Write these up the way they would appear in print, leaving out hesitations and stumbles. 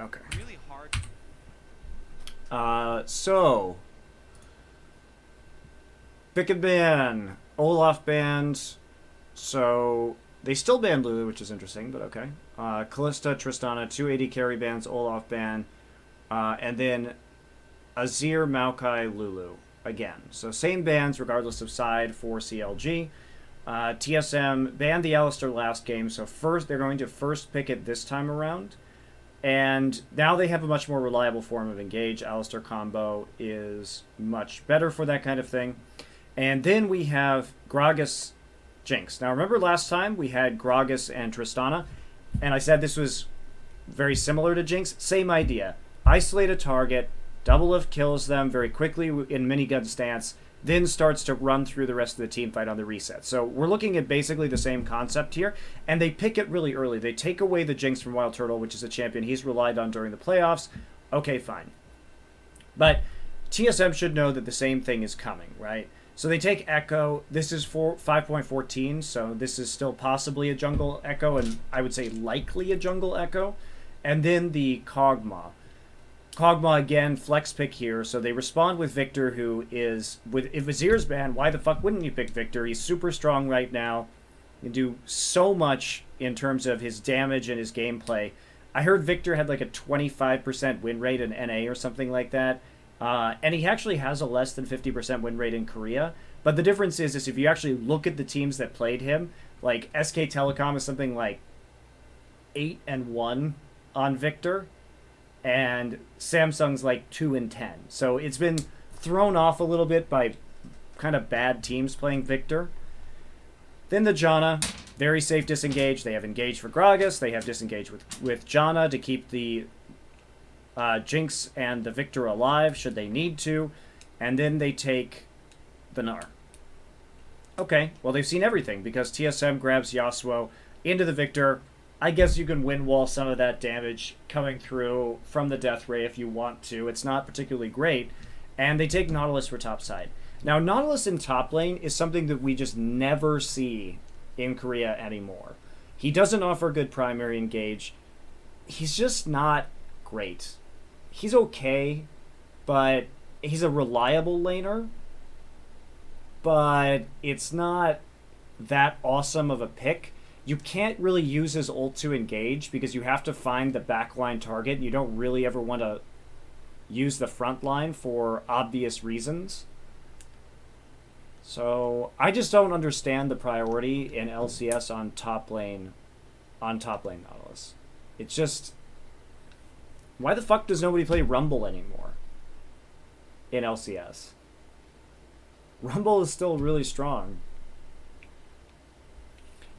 Okay. Really hard. So pick a ban. Olaf banned. So they still banned Lulu, which is interesting, but okay. Callista, Tristana, 280 carry bans, Olaf ban, and then Azir, Maokai, Lulu again. So same bans regardless of side for CLG. TSM banned the Alistar last game, so first they're going to first pick it this time around. And now they have a much more reliable form of engage. Alistar combo is much better for that kind of thing. And then we have Gragas Jinx. Now remember last time we had Gragas and Tristana, and I said this was very similar to Jinx. Same idea. Isolate a target, double lift kills them very quickly in minigun stance, then starts to run through the rest of the team fight on the reset. So we're looking at basically the same concept here, and they pick it really early. They take away the Jinx from Wild Turtle, which is a champion he's relied on during the playoffs. Okay, fine. But TSM should know that the same thing is coming, right? So they take Echo. This is for 5.14, so this is still possibly a jungle Echo, and I would say likely a jungle Echo. And then the Kog'Maw. Kog'Maw again, flex pick here, so they respond with Victor, who is, if Azir's banned, why the fuck wouldn't you pick Victor? He's super strong right now. He can do so much in terms of his damage and his gameplay. I heard Victor had like a 25% win rate in NA or something like that. And he actually has a less than 50% win rate in Korea. But the difference is if you actually look at the teams that played him, like SK Telecom is something like 8-1 on Victor, and Samsung's like 2-10. So it's been thrown off a little bit by kind of bad teams playing Victor. Then the Janna, very safe disengage. They have engage for Gragas. They have disengage with Janna to keep the Jinx and the Victor alive should they need to. And then they take the Gnar. Okay, well they've seen everything because TSM grabs Yasuo into the Victor. I guess you can win wall some of that damage coming through from the Death Ray if you want to. It's not particularly great. And they take Nautilus for top side. Now, Nautilus in top lane is something that we just never see in Korea anymore. He doesn't offer good primary engage. He's just not great. He's okay, but he's a reliable laner. But it's not that awesome of a pick. You can't really use his ult to engage because you have to find the backline target. You don't really ever want to use the front line for obvious reasons. So I just don't understand the priority in LCS on top lane Nautilus. It's just, why the fuck does nobody play Rumble anymore in LCS? Rumble is still really strong.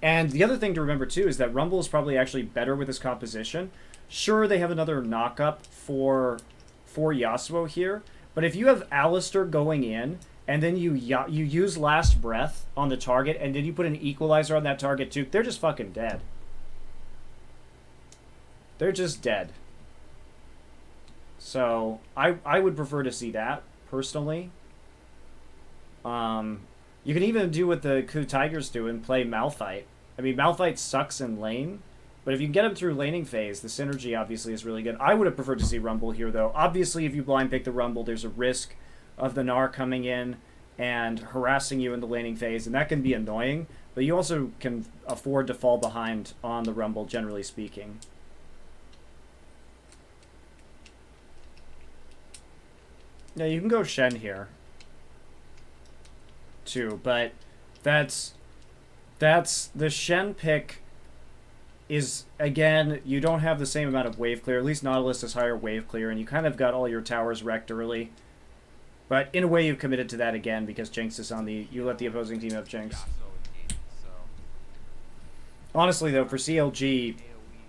And the other thing to remember, too, is that Rumble is probably actually better with his composition. Sure, they have another knock-up for Yasuo here, but if you have Alistar going in, and then you use Last Breath on the target, and then you put an Equalizer on that target, too, they're just fucking dead. They're just dead. So, I would prefer to see that, personally. You can even do what the Coup Tigers do and play Malphite. I mean, Malphite sucks in lane, but if you can get him through laning phase, the synergy obviously is really good. I would have preferred to see Rumble here, though. Obviously, if you blind pick the Rumble, there's a risk of the Gnar coming in and harassing you in the laning phase, and that can be annoying, but you also can afford to fall behind on the Rumble, generally speaking. Now, you can go Shen here, too, but that's the Shen pick is, again, you don't have the same amount of wave clear. At least Nautilus has higher wave clear, and you kind of got all your towers wrecked early. But in a way, you've committed to that again because Jinx is on the... You let the opposing team have Jinx. Honestly, though, for CLG,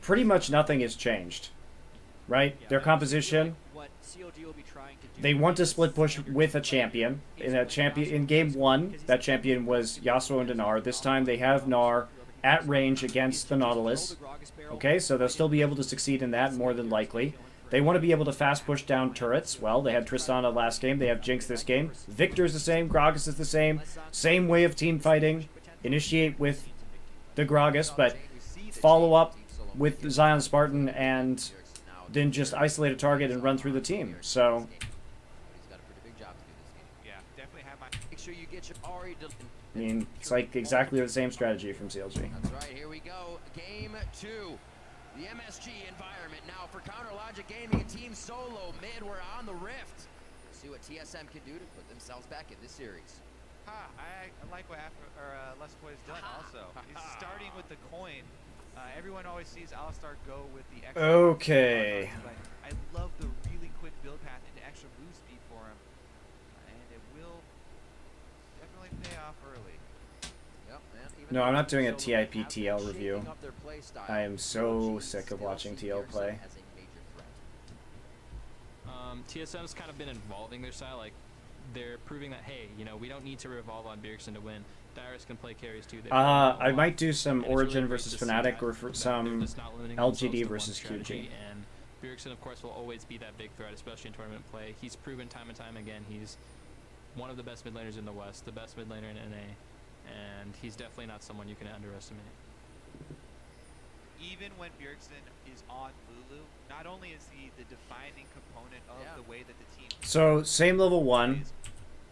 pretty much nothing has changed. Right? Their composition... They want to split push with a champion. In game 1, that champion was Yasuo and Gnar. This time they have Gnar at range against the Nautilus. Okay, so they'll still be able to succeed in that, more than likely. They want to be able to fast push down turrets. Well, they had Tristana last game. They have Jinx this game. Victor's the same. Gragas is the same. Same way of team fighting. Initiate with the Gragas, but follow up with Zion Spartan and didn't just isolate a target and run through the team. So, I mean, it's like exactly the same strategy from CLG. That's right, here we go. Game 2. The MSG environment now for CounterLogic Gaming. Team solo mid. We're on the rift. See what TSM can do to put themselves back in this series. I like what Lesboy's done also. He's starting with the coin. Everyone always sees Alistar go with the extra. Okay. But I love the really quick build path into extra move speed for him. And it will definitely pay off early. Yep, man. No, I'm not doing a TIP TL review. I am so sick of watching TL play. TSM's kind of been evolving their style. Like, they're proving that, hey, you know, we don't need to revolve on Bjergsen to win. Dyrus can play carries too. I might do some Origin versus Fnatic or for some LGD versus QG. And Bjergsen, of course, will always be that big threat, especially in tournament play. He's proven time and time again he's one of the best mid laners in the West, the best mid laner in NA, and he's definitely not someone you can underestimate. Even when Bjergsen is on Lulu, not only is he the defining component of the way that the team... So, same level 1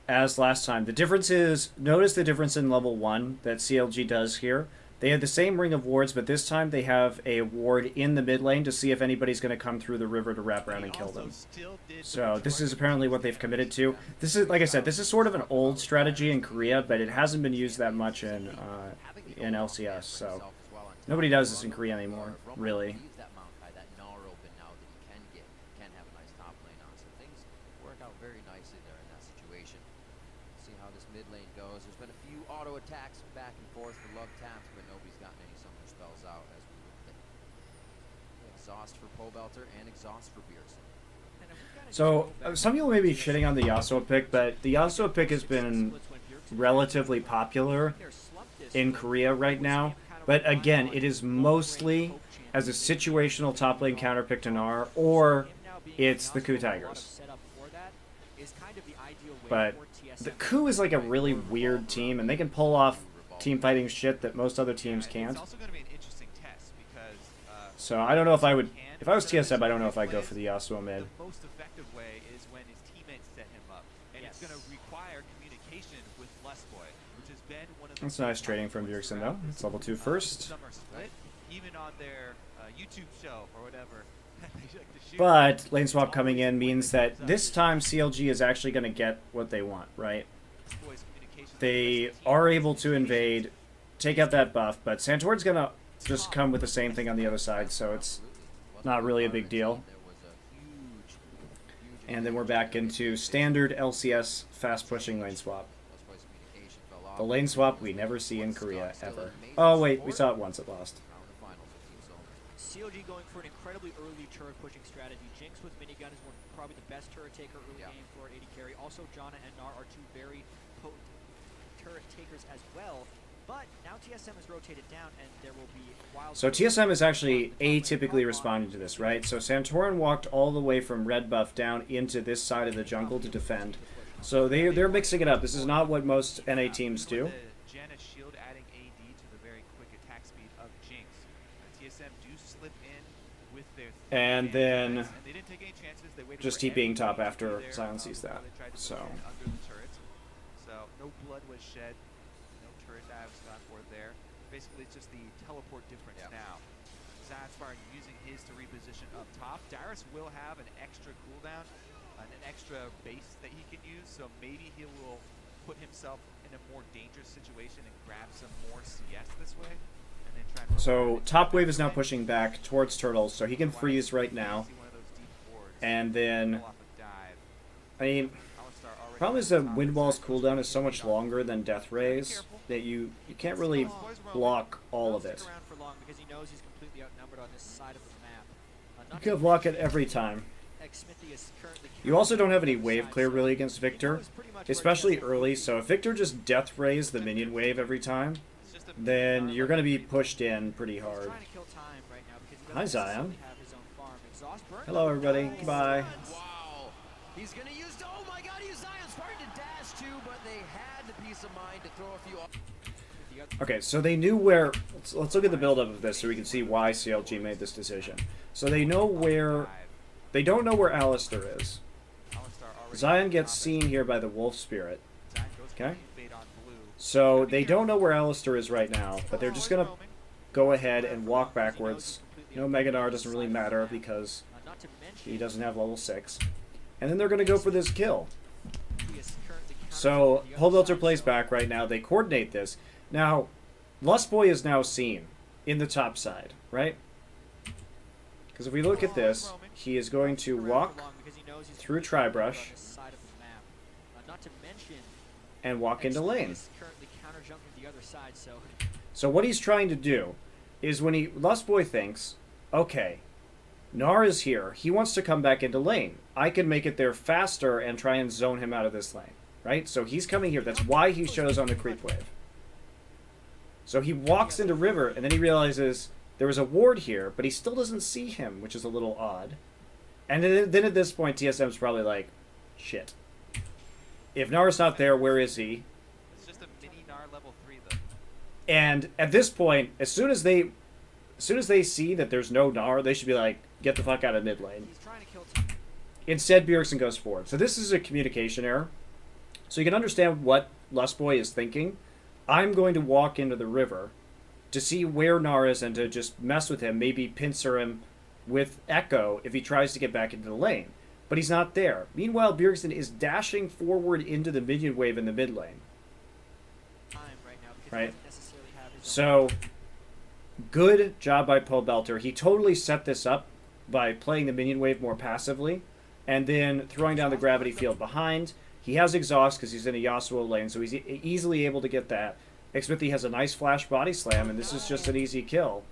as last time. The difference is, notice the difference in level 1 that CLG does here. They have the same ring of wards, but this time they have a ward in the mid lane to see if anybody's going to come through the river to wrap around and kill them. So this is apparently what they've committed to. This is, like I said, this is sort of an old strategy in Korea, but it hasn't been used that much in LCS, so nobody does this in Korea anymore, really. Auto attacks back and forth for love taps, but nobody's gotten any summoner spells out as we look at exhaust for Pobelter and exhaust for Bjergsen. So some people may be shitting on the Yasuo pick, but the Yasuo pick has been relatively popular in Korea right now. But again, it is mostly as a situational top lane counter pick to Gnar, or it's the Ku Tigers. But the Ku is like a really weird team, and they can pull off team fighting shit that most other teams can't. So I don't know if I would, if I was TSM, I don't know if I'd go for the Yasuo mid. The most effective way is when his teammates set him up, and it's going to require communication with Lesboy, which has been one of the... That's nice trading from Bjergsen though. It's level 2 first. Even on their YouTube show or whatever. But lane swap coming in means that this time CLG is actually going to get what they want, right? They are able to invade, take out that buff, but Santorin's going to just come with the same thing on the other side, so it's not really a big deal. And then we're back into standard LCS fast pushing lane swap. The lane swap we never see in Korea, ever. Oh wait, we saw it once at Lost. CLG going for an incredibly early turret pushing strategy. Jinx with minigun is probably the best turret taker early game for an AD carry. Also, Janna and Gnar are two very potent turret takers as well. But now TSM is rotated down, and there will be wild... So TSM is actually atypically responding to this, right? So Santorin walked all the way from red buff down into this side of the jungle to defend. So they're mixing it up. This is not what most NA teams do. And then just TPing top after Silence sees that. So no blood was shed, no turret dives gone for there. Basically, it's just the teleport difference now. Zadspire using his to reposition up top. Dyrus will have an extra cooldown, an extra base that he can use, so maybe he will put himself in a more dangerous situation and grab some more CS this way. So top wave is now pushing back towards Turtles, so he can freeze right now. And then, I mean, problem is that Wind Wall's cooldown is so much longer than Death Rays that you can't really block all of it. You can block it every time. You also don't have any wave clear really against Victor, especially early, so if Victor just Death Rays the minion wave every time, then you're going to be pushed in pretty hard. Hi, Zion. Hello, everybody. Goodbye. Wow. He's going to use... Oh, my God, he used Zion. Starting to dash, too, but they had the peace of mind to throw a few... Okay, so they knew where... Let's look at the build-up of this so we can see why CLG made this decision. So they know where they don't know where Alistair is. Alistar already Zion on gets top. seen here by the Wolf Spirit. Zion goes for Okay. the fade on blue. So they don't know where Alistair is right now, but they're just going to Roaming. go ahead and walk backwards. No, Meganar doesn't really matter because Not to mention, he doesn't have level 6. And then they're going to go for this kill. he is currently So, countering the other Pole Belter side, plays so- back right now. They coordinate this. Now, Lustboy is now seen in the top side, right? Because if we look at this, he is going to Around walk for long because he knows he's through completely covered Tribrush on this side of the map. Not to mention, and walk into XP lane. is currently counter-jumping the other side, so So what he's trying to do is when Lustboy thinks, okay, Gnar is here. He wants to come back into lane. I can make it there faster and try and zone him out of this lane, right? So he's coming here. That's why he shows on the creep wave. So he walks into river, and then he realizes there was a ward here, but he still doesn't see him, which is a little odd. And then at this point, TSM's probably like, shit. If Gnar's not there, where is he? It's just a mini Gnar level 3 though. And at this point, as soon as they see that there's no Gnar, they should be like, get the fuck out of mid lane. he's trying to kill Tom. Instead, Bjergsen goes forward. So this is a communication error. So you can understand what Lustboy is thinking. I'm going to walk into the river to see where Gnar is and to just mess with him, maybe pincer him with Echo if he tries to get back into the lane. But he's not there. Meanwhile, Bjergsen is dashing forward into the minion wave in the mid lane. Time right now because Right. he doesn't necessarily have his So, good job by Pole Belter. He totally set this up by playing the minion wave more passively and then throwing down the gravity field behind. He has exhaust because he's in a Yasuo lane, so he's easily able to get that. Xmithy has a nice flash body slam, and this is just an easy kill.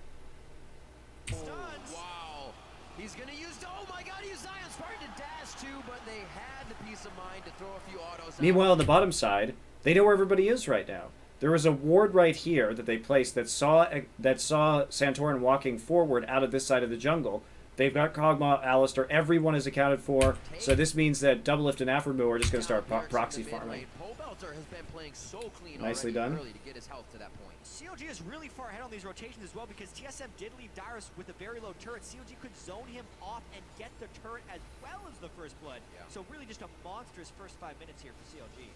Wow. He's going to use, oh my god, he used Zion Spartan to dash too, but they had the peace of mind to throw a few autos out. Meanwhile, on the bottom side, they know where everybody is right now. There was a ward right here that they placed that saw Santorin walking forward out of this side of the jungle. They've got Kog'Maw, Alistair, everyone is accounted for, so this means that Doublelift and Afromoo are just going to start proxy farming. Pole Belter has been playing so clean Nicely already done. early to get his health to that point. CLG is really far ahead on these rotations as well because TSM did leave Dyrus with a very low turret. CLG could zone him off and get the turret as well as the first blood. Yeah. So really just a monstrous first 5 minutes here for CLG.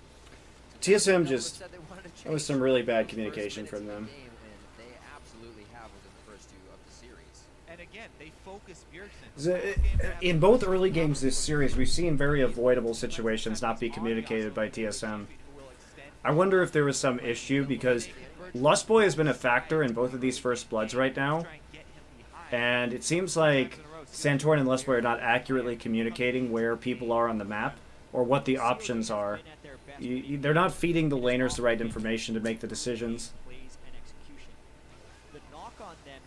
TSM Doublelift just... said they wanted to That was change some really bad those communication first from minutes them. of the game, and they absolutely have within the first two of the series. And again, they focus Bjergsen. In both early games this series, we've seen very avoidable situations not be communicated by TSM. I wonder if there was some issue because Lustboy has been a factor in both of these first bloods right now, and it seems like Santorin and Lustboy are not accurately communicating where people are on the map or what the options are. They're not feeding the laners the right information to make the decisions. Plays and execution. The knock on them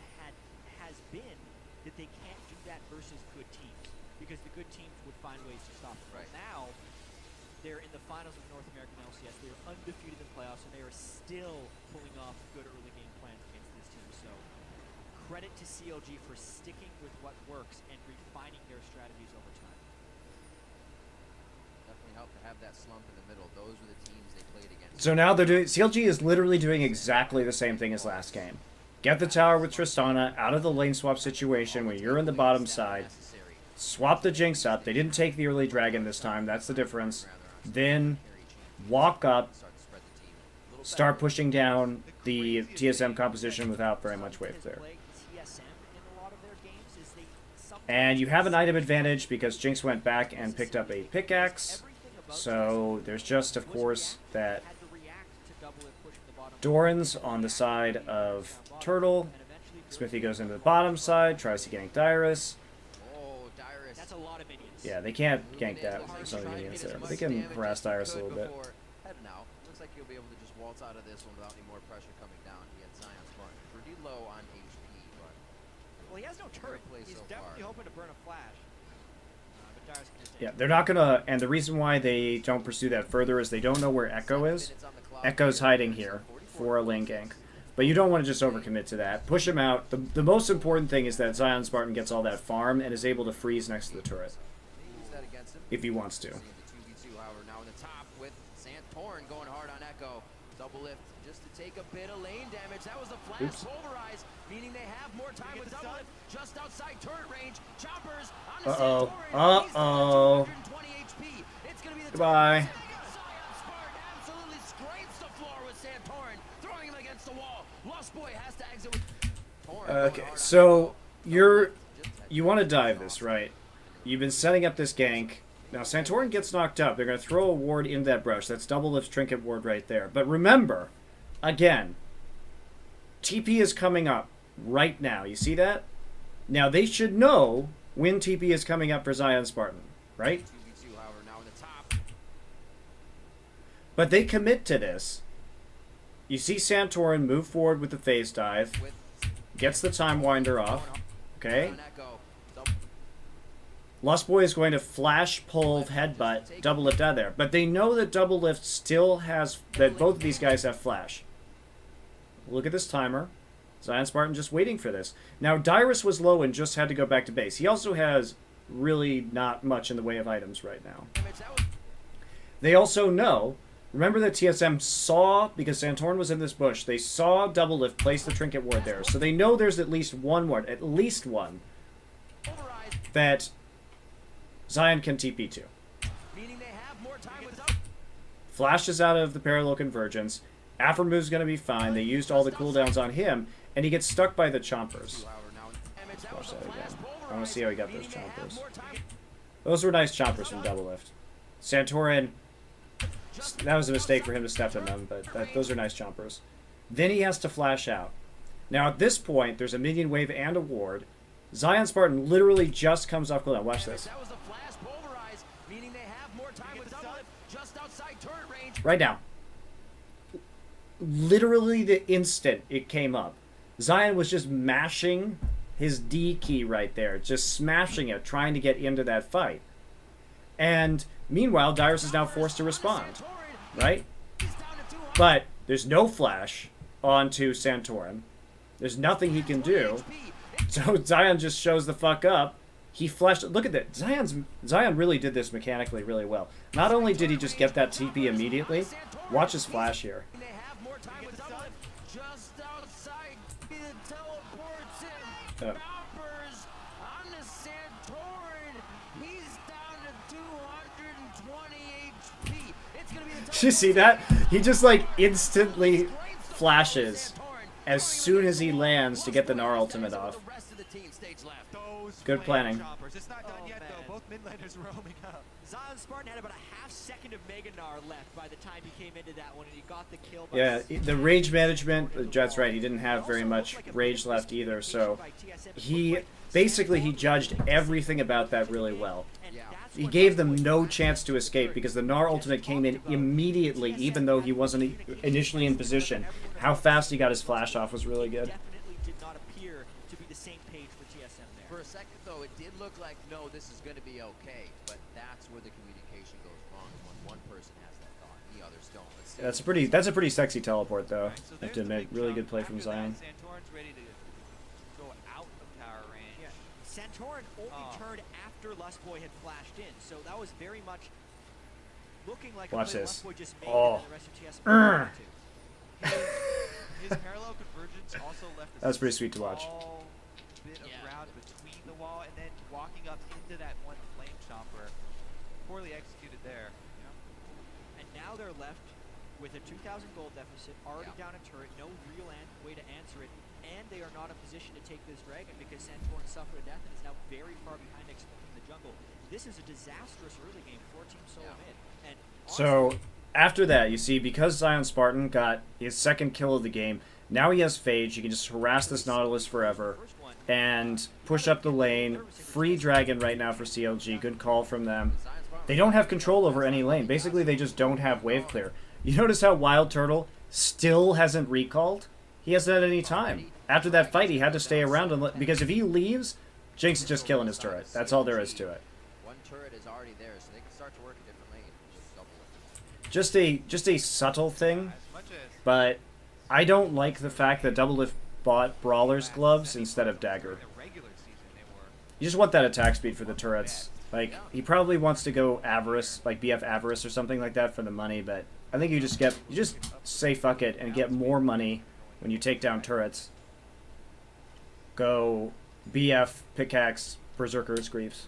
has been that they can't do that versus good teams because the good teams would find ways to stop them. Right. Now they're in the finals of North American LCS. They are undefeated in playoffs and they are still pulling off good early game plans against this team. So credit to CLG for sticking with what works and refining their strategies over time. Definitely helped to have that slump in the middle. Those were the teams they played against. So now they're doing... CLG is literally doing exactly the same thing as last game. Get the tower with Tristana out of the lane swap situation when you're in the bottom side. Necessary. Swap the Jinx up. They didn't take the early dragon this time. That's the difference. Then walk up, Start to spread the team. A little start better. pushing down the TSM composition without very much wave Has there. plagued TSM in a lot of their games is they sometimes And you have an item advantage because Jinx went back and picked up a pickaxe. So there's just, of course, that had to react to double it, pushing the bottom. Doran's on the side of Turtle. Smithy goes into the bottom side, tries to gank Dyrus. Oh, Dyrus. That's a lot of minions. Yeah, they can't gank that. There's no minions there. But they can harass Dyrus a little bit. Heading out. Looks like he'll be able to just waltz out of this one without any more pressure coming down. He had Zion Spartan pretty low on HP, but Well, he has no turret. play He's so definitely far. hoping to burn a flash. But Dyrus can just Yeah, they're not gonna... And the reason why they don't pursue that further is they don't know where Echo is. minutes on the clock Echo's here. hiding here for a lane gank. But you don't want to just overcommit to that. Push him out. The most important thing is that Zion Spartan gets all that farm and is able to freeze next to the turret Use that against him. if he wants to. Seeing the 2v2, however, now in the top with Santorin going hard on Echo. Double lift just to take a bit of lane damage. That was the flash Oops. pulverize, meaning they have more time with double lift just outside turret range. Choppers on Uh-oh. Uh-oh. Goodbye. Absolutely scrapes the floor with Santorin, throwing him against the wall. Lost Boy has to exit with Okay, so you want to dive this, right? You've been setting up this gank. Now Santorin gets knocked up. They're going to throw a ward into that brush. That's double lift trinket ward right there. But remember, again, TP is coming up right now. You see that? Now they should know when TP is coming up for Zion Spartan, right? But they commit to this. You see Santorin move forward with the phase dive. Gets the time winder off. Okay. Lost Boy is going to flash, pull, headbutt, double lift out of there. But they know that double lift still has... that both of these guys have flash. Look at this timer. Zion Spartan just waiting for this. Now, Dyrus was low and just had to go back to base. He also has really not much in the way of items right now. They also know... remember that TSM saw, because Santorin was in this bush, they saw double lift place the trinket ward there. So they know there's at least one ward, at least one, that Zion can TP to. Flash is out of the parallel convergence. After move's going to be fine. They used all the cooldowns on him, and he gets stuck by the chompers. Let's watch that again. I want to see how he got those chompers. Those were nice chompers from double lift. Santorin... that was a mistake for him to step in them, but those are nice chompers. Then he has to flash out. Now at this point, there's a minion wave and a ward. Zion Spartan literally just comes off cooldown. Watch this. Right now. Literally the instant it came up. Zion was just mashing his D key right there. Just smashing it, trying to get into that fight. And... meanwhile, Dyrus is now forced to respond, right? But there's no flash onto Santorin. There's nothing he can do. So Zion just shows the fuck up. He flashed. Look at that. Zion really did this mechanically really well. Not only did he just get that TP immediately, watch his flash here. Did you see that? He just like instantly flashes as soon as he lands to get the Gnar ultimate off. Good planning. It's not done yet, though. Both mid laners roaming up. Zion Spartan had about a half second of Mega Gnar left by the time he came into that one, and he got the kill. Yeah, the rage management, Jet's right, he didn't have very much rage left either, so he judged everything about that really well. He gave them no chance to escape because the Gnar ultimate came in immediately, even though he wasn't initially in position. How fast he got his flash off was really good. Definitely did not appear to be the same page for TSM there. For a second, though, it did look like, no, this is going to be okay. But that's where the communication goes wrong. When one person has that thought, the others don't. That's a pretty sexy teleport, though. I have to admit, really good play from Zion. Santorin's ready to go out of tower range. Yeah. Santorin only turned after Lust Boy had flashed in, so that was very much looking like Watch a play this. Lust Boy just made Oh. and the rest of TSM His parallel convergence also left a That was pretty sweet to watch. small bit of ground between the wall and then walking up into that one flame chomper. Poorly executed there. And now they're left with a 2,000 gold deficit, already down a turret, no real way to answer it, and they are not in position to take this dragon because Santorin suffered a death and is now very far behind expecting the jungle. This is a disastrous early game for Team Solo mid. And So, after that, you see, because Zion Spartan got his second kill of the game, now he has Phage. He can just harass this Nautilus forever and push up the lane. Free dragon right now for CLG. Good call from them. They don't have control over any lane. Basically, they just don't have wave clear. You notice how Wild Turtle still hasn't recalled? He hasn't at any time. After that fight, he had to stay around because if he leaves, Jinx is just killing his turret. That's all there is to it. One turret is already there, so they can start to work a different lane. Just a subtle thing, but I don't like the fact that Double Lift bought Brawler's gloves instead of Dagger. You just want that attack speed for the turrets. Like, he probably wants to go Avarice, like BF Avarice or something like that for the money, but I think you just say fuck it and get more money when you take down turrets. Go BF, Pickaxe, Berserker's Greaves.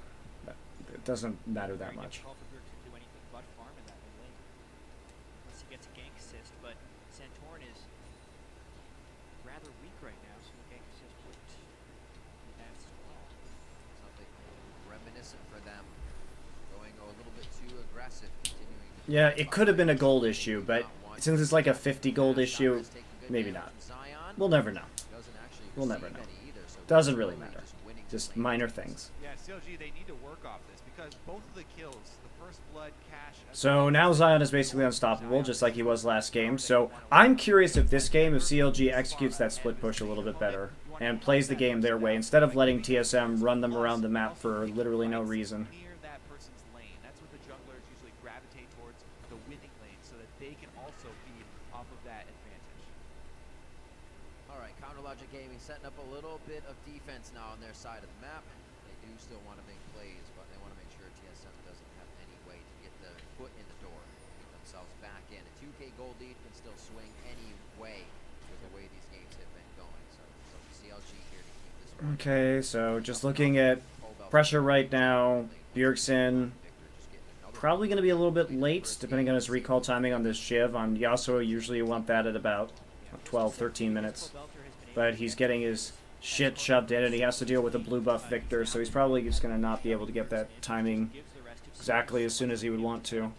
it doesn't matter that Very much. difficult for Bjergsen to do anything but farm in that mid lane. Unless he gets a gank assist, but Santorin is rather weak right now, so the gank assist would be best as well. Something reminiscent for them. Going a little bit too aggressive, continuing to Yeah, it could have been a gold issue, but since it's like a 50 gold issue, maybe not. We'll never know. We'll never know. Doesn't really matter. Just minor things. Yeah, CLG, they need to work off this because both of the kills, the first blood, Cash. So now Zion is basically unstoppable, just like he was last game. So I'm curious if this game, if CLG executes that split push a little bit better and plays the game their way, instead of letting TSM run them around the map for literally no reason. Near that person's lane. That's what the junglers usually gravitate towards, the winning lane, so that they can also feed off of that advantage. All right, Counter Logic Gaming setting up a little bit of defense now on their side of the map. They do still want to make plays, but they want to make sure TSM doesn't have any way to get their foot in the door, get themselves back in. A 2K gold lead can still swing any way with the way these games have been going. So CLG here to keep this one. Okay, so just looking at pressure right now, Bjergsen probably going to be a little bit late, depending on his recall timing on this Shiv. On Yasuo, usually you want that at about 12, 13 minutes. But he's getting his shit shoved in, and he has to deal with a blue buff Victor, so he's probably just going to not be able to get that timing exactly as soon as he would want to.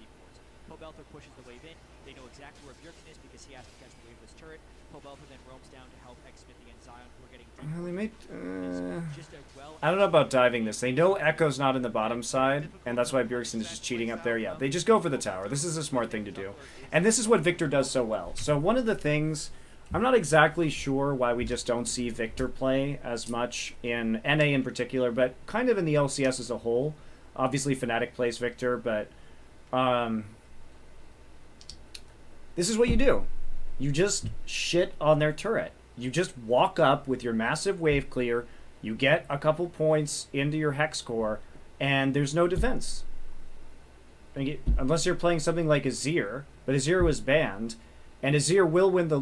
Pobelter pushes the wave in. They know exactly where Bjergsen is because he has to catch the wave of his turret. Pobelter then roams down to help Xmithy and Zion, who are getting deep. Well, they may, Just a well I don't know about diving this. They know Echo's not in the bottom side, and that's why Bjergsen is just cheating up there. Yeah, they just go for the tower. This is a smart thing to do. And this is what Victor does so well. So one of the things, I'm not exactly sure why we just don't see Victor play as much in NA in particular, but kind of in the LCS as a whole. Obviously, Fnatic plays Victor, but this is what you do. You just shit on their turret. You just walk up with your massive wave clear, you get a couple points into your hex core, and there's no defense. Unless you're playing something like Azir, but Azir was banned, and Azir will win the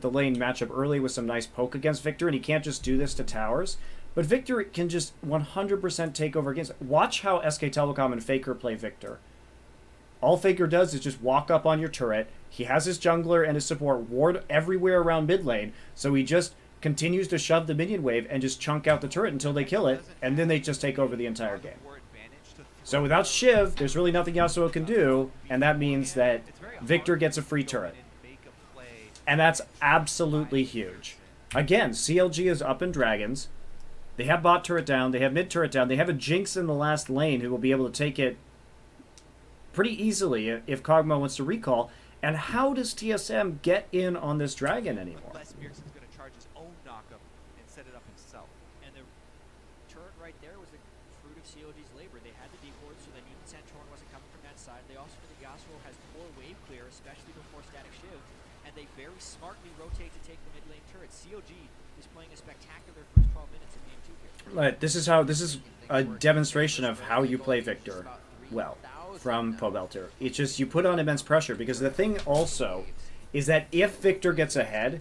lane matchup early with some nice poke against Victor, and he can't just do this to towers. But Victor can just 100% take over against. Watch how SK Telecom and Faker play Victor. All Faker does is just walk up on your turret. He has his jungler and his support ward everywhere around mid lane, so he just continues to shove the minion wave and just chunk out the turret until they kill it, and then they just take over the entire game. So without Shiv, there's really nothing Yasuo can do, and that means that Victor gets a free turret. And that's absolutely huge. Again, CLG is up in Dragons. They have bot turret down. They have mid turret down. They have a Jinx in the last lane who will be able to take it pretty easily if Kog'Maw wants to recall. And how does TSM get in on this dragon anymore? Bjergsen's going to charge his own knockup and set it up himself. And the turret right there was the fruit of CLG's labor. They had the deep ward, so they knew that Santorin wasn't coming from that side. They also knew that Yasuo has poor wave clear, especially before static Shiv. And they very smartly rotate to take the mid lane turret. CLG is playing a spectacular first 12 minutes of game 2 here. But this is a demonstration of how you play Victor well from Pobelter. It's just you put on immense pressure, because the thing also is that if Victor gets ahead,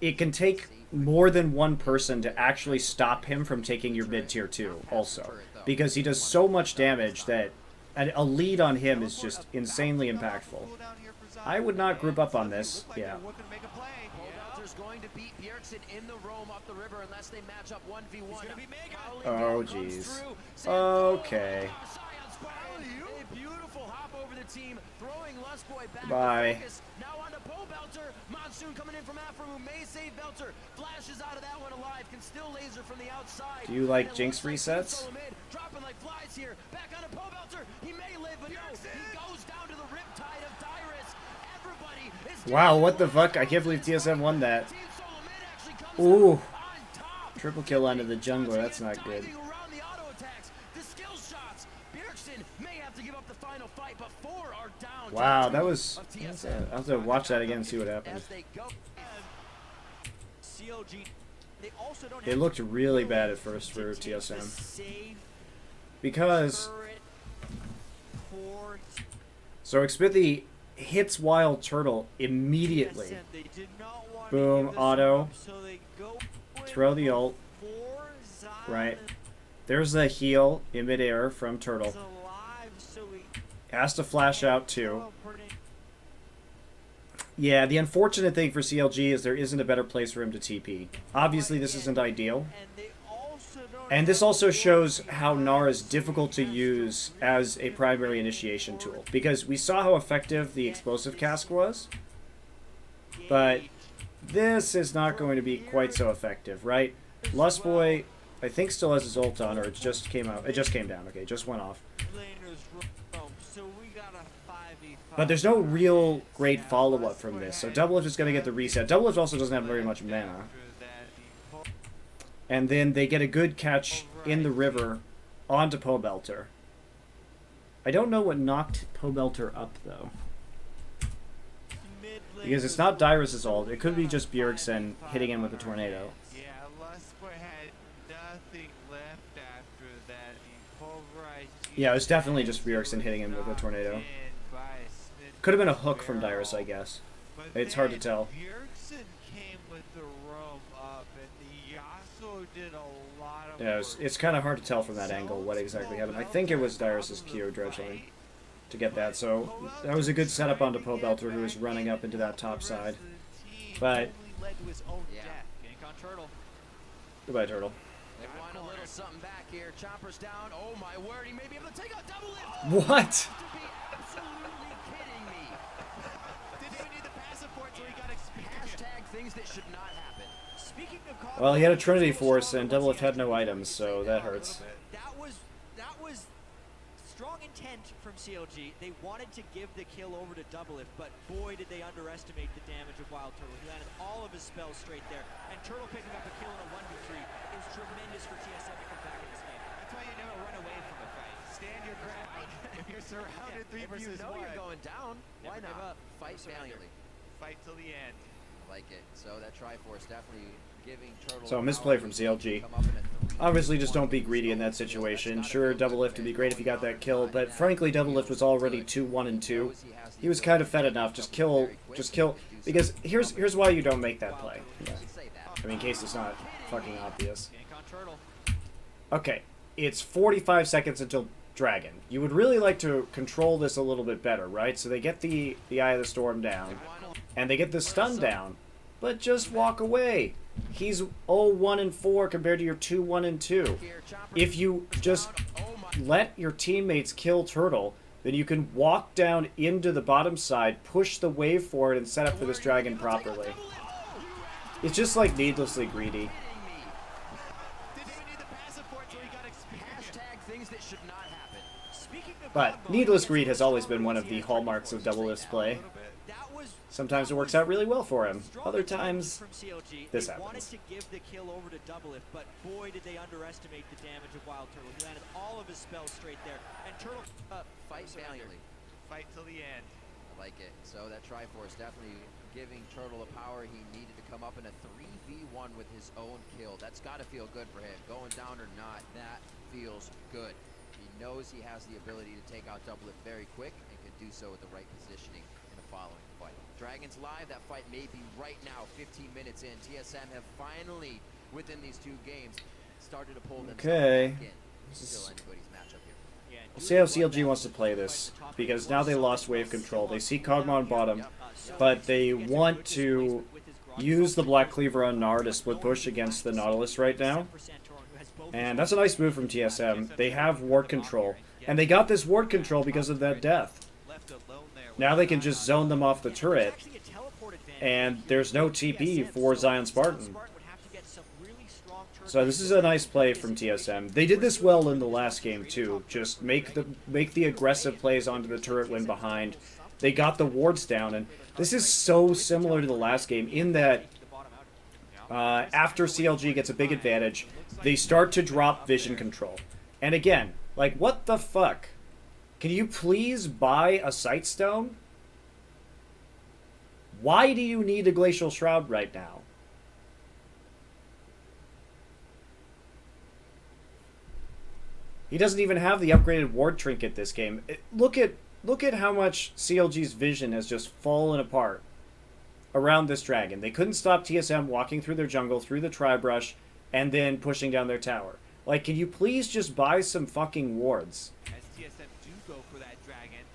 it can take more than one person to actually stop him from taking your mid tier 2 also, because he does so much damage that a lead on him is just insanely impactful. I would not group up on this. Yeah. Pobelter's going to beat Bjergsen in the roam up the river unless they match up 1v1. Oh, jeez. Okay. A beautiful hop over the team, throwing Lustboy back. Bye. Now on to Pobelter. Monsoon coming in from Afro, who may save Belter. Flashes out of that one alive, can still laser from the outside. Do you like Jinx resets? Dropping like flies here. Back on to Pobelter. He may live, but no. He goes down to the riptide of Dyrus. Everybody is Wow, what the fuck? I can't believe TSM won that. Ooh. Triple kill onto the jungler. That's not good. Wow, that was... I'll have to watch that again and see what happened. It looked really bad at first for TSM. Because... So Xmithy hits Wild Turtle immediately. Boom, auto. Throw the ult. Right. There's the heal in midair from Turtle. Has to flash out too. Yeah, the unfortunate thing for CLG is there isn't a better place for him to TP. Obviously, this isn't ideal. And this also shows how Gnar is difficult to use as a primary initiation tool. Because we saw how effective the explosive cask was. But this is not going to be quite so effective, right? Lustboy, I think, still has his ult on, or it just came out. It just came down. Okay, it just went off. But there's no real great follow-up from this. So Doublelift is going to get the reset. Doublelift also doesn't have very much mana. And then they get a good catch in the river onto Pobelter. I don't know what knocked Pobelter up, though. Because it's not Dyrus' ult. It could be just Bjergsen hitting him with a tornado. Yeah, Lustboy had nothing left after that. He pulverized. Yeah, it was definitely just Bjergsen hitting him with a tornado. Could have been a hook from Dyrus, I guess. It's hard to tell. Bjergsen came with the roam up, and the Yasuo did a lot of Yeah, it's kind of hard to tell from that angle what exactly happened. I think it was Dyrus' Q, Dredgeling, to get that. So that was a good setup onto Pobelter, who was running up into that top side. But goodbye, Turtle. They want a little something back here. Chopper's down. Oh my word, he may be able to take out Doublelift. What? To be absolutely kidding me. Didn't even need the passive for it, so he got experience. Hashtag things that should not happen. Speaking of Well, he had a Trinity Force, and Doublelift had no items, so that hurts. that was strong intent from CLG. They wanted to give the kill over to Doublelift, but boy did they underestimate the damage of Wild Turtle. He landed all of his spells straight there, and Turtle picking up a kill in a 1v3 is tremendous for TSM to come back in this game. That's why you never run away from a fight. Stand your ground. If you're surrounded, three If you versus know one, you're going down, why Never give not? up. Fight valiantly. fight till the end. I like it. So that Triforce definitely giving Turtle. So a misplay from CLG. Obviously, just don't be greedy in that situation. Sure, Doublelift would be great if you got that kill, but frankly, Doublelift was already 2-1-2. He was kind of fed enough. Just kill. Because here's why you don't make that play. Yeah. I mean, in case it's not fucking obvious. Okay, it's 45 seconds until Dragon. You would really like to control this a little bit better, right? So they get the Eye of the Storm down, and they get the stun down, but just walk away. He's 0-1-4 compared to your 2-1-2. If you just let your teammates kill Turtle, then you can walk down into the bottom side, push the wave forward, and set up for this dragon properly. It's just like needlessly greedy. But needless greed has always been one of the hallmarks of Doublelift's play. Sometimes it works out really well for him. Other times, this They wanted happens. to give the kill over to Doublelift, but boy did they underestimate the damage of Wild Turtle. He landed all of his spells straight there, and Turtle Fight valiantly. Fight till the end. I like it. So that Triforce definitely giving Turtle the power he needed to come up in a 3v1 with his own kill. That's got to feel good for him. Going down or not, that feels good. He knows he has the ability to take out Doublelift very quick and can do so with the right positioning in the following fight. Dragons live, that fight may be right now, 15 minutes in. TSM have finally, within these two games, started to pull themselves back in. Still anybody's matchup here. We'll see how CLG wants to play this, because now they lost wave control. They see Kog'Maw on bottom, but they want to use the Black Cleaver on Gnar to split push against the Nautilus right now. And that's a nice move from TSM. They have ward control, and they got this ward control because of that death. Now they can just zone them off the turret, and there's no TP for Zion Spartan. So this is a nice play from TSM. They did this well in the last game too. Just make the aggressive plays onto the turret when behind. They got the wards down, and this is so similar to the last game in that after CLG gets a big advantage, they start to drop vision control. And again, like, what the fuck? Can you please buy a Sightstone? Why do you need a Glacial Shroud right now? He doesn't even have the upgraded ward trinket this game. Look at how much CLG's vision has just fallen apart around this dragon. They couldn't stop TSM walking through their jungle, through the tri-brush, and then pushing down their tower. Like, can you please just buy some fucking wards? As TSM do go for that dragon,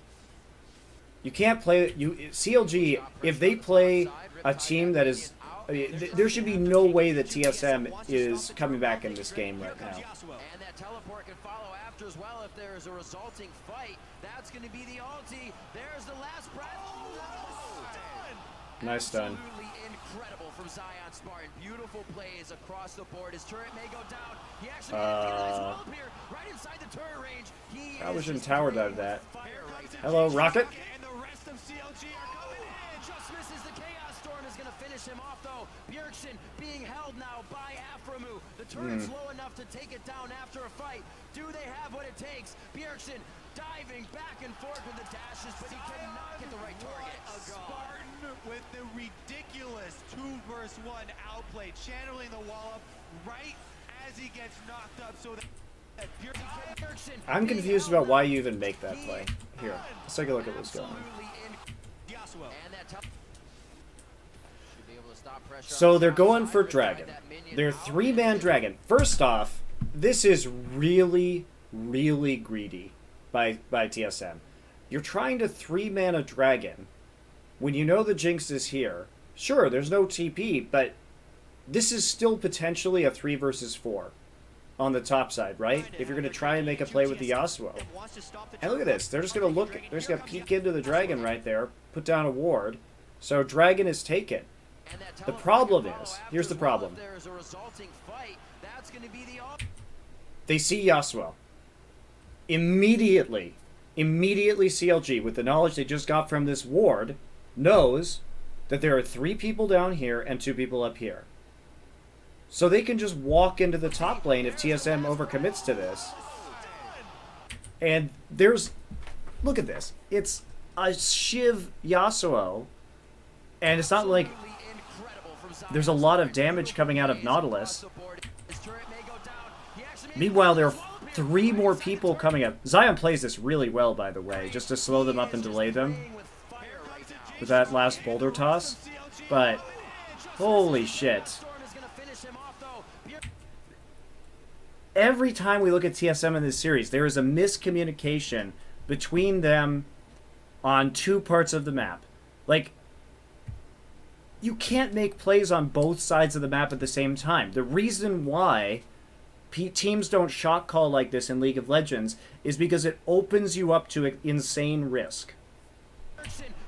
You can't play CLG if they play a team that is. I mean, there should be no way that TSM is coming back in this game right now. And that teleport can follow after as well if there is a resulting fight. That's going to be the ulti. There's the last breath. Nice stun. Absolutely incredible from Zion Spartan. Beautiful plays across the board. His turret may go down. He actually made a nice wall up here, right inside the turret range. He Probably is shouldn't just tower laying dive that. fire right now. Hello, Rocket. And the rest of CLG are coming in. Just misses the Chaos Storm is going to finish him off though. Bjergsen being held now by Aframu. The turret's low enough to take it down after a fight. Do they have what it takes? Bjergsen diving back and forth with the dashes, but he cannot get the right target. Spartan with the ridiculous 2 versus 1 outplay, channeling the wall up right as he gets knocked up so that Bjergsen I'm confused about why you even make that play. Here, let's take a look at what's going on. Yasuo. And that should be able to stop pressure So on they're the going outside, for but Dragon. that minion They're out. 3-man Dragon. First off, this is really, really greedy by TSM. You're trying to 3-man a Dragon when you know the Jinx is here. Sure, there's no TP, but this is still potentially a 3 versus 4 on the top side, right? If you're going to try and make a play with the Yasuo. And look at this. They're just going to look. They're just going to peek into the Dragon right there, put down a ward. So Dragon is taken. And that The teleport problem can follow is, after here's the as well. problem. If there is a resulting fight, that's going to be the They see Yasuo. Immediately CLG, with the knowledge they just got from this ward, knows that there are 3 people down here and 2 people up here. So they can just walk into the top lane if TSM overcommits to this. And there's... Look at this. It's a Shiv Yasuo. And it's not like there's a lot of damage coming out of Nautilus. Meanwhile, there are 3 more people coming up. Zion plays this really well, by the way, just to slow them up and delay them with that last boulder toss. But, holy shit. Every time we look at TSM in this series, there is a miscommunication between them on 2 parts of the map. Like, you can't make plays on both sides of the map at the same time. The reason why teams don't shot call like this in League of Legends is because it opens you up to insane risk.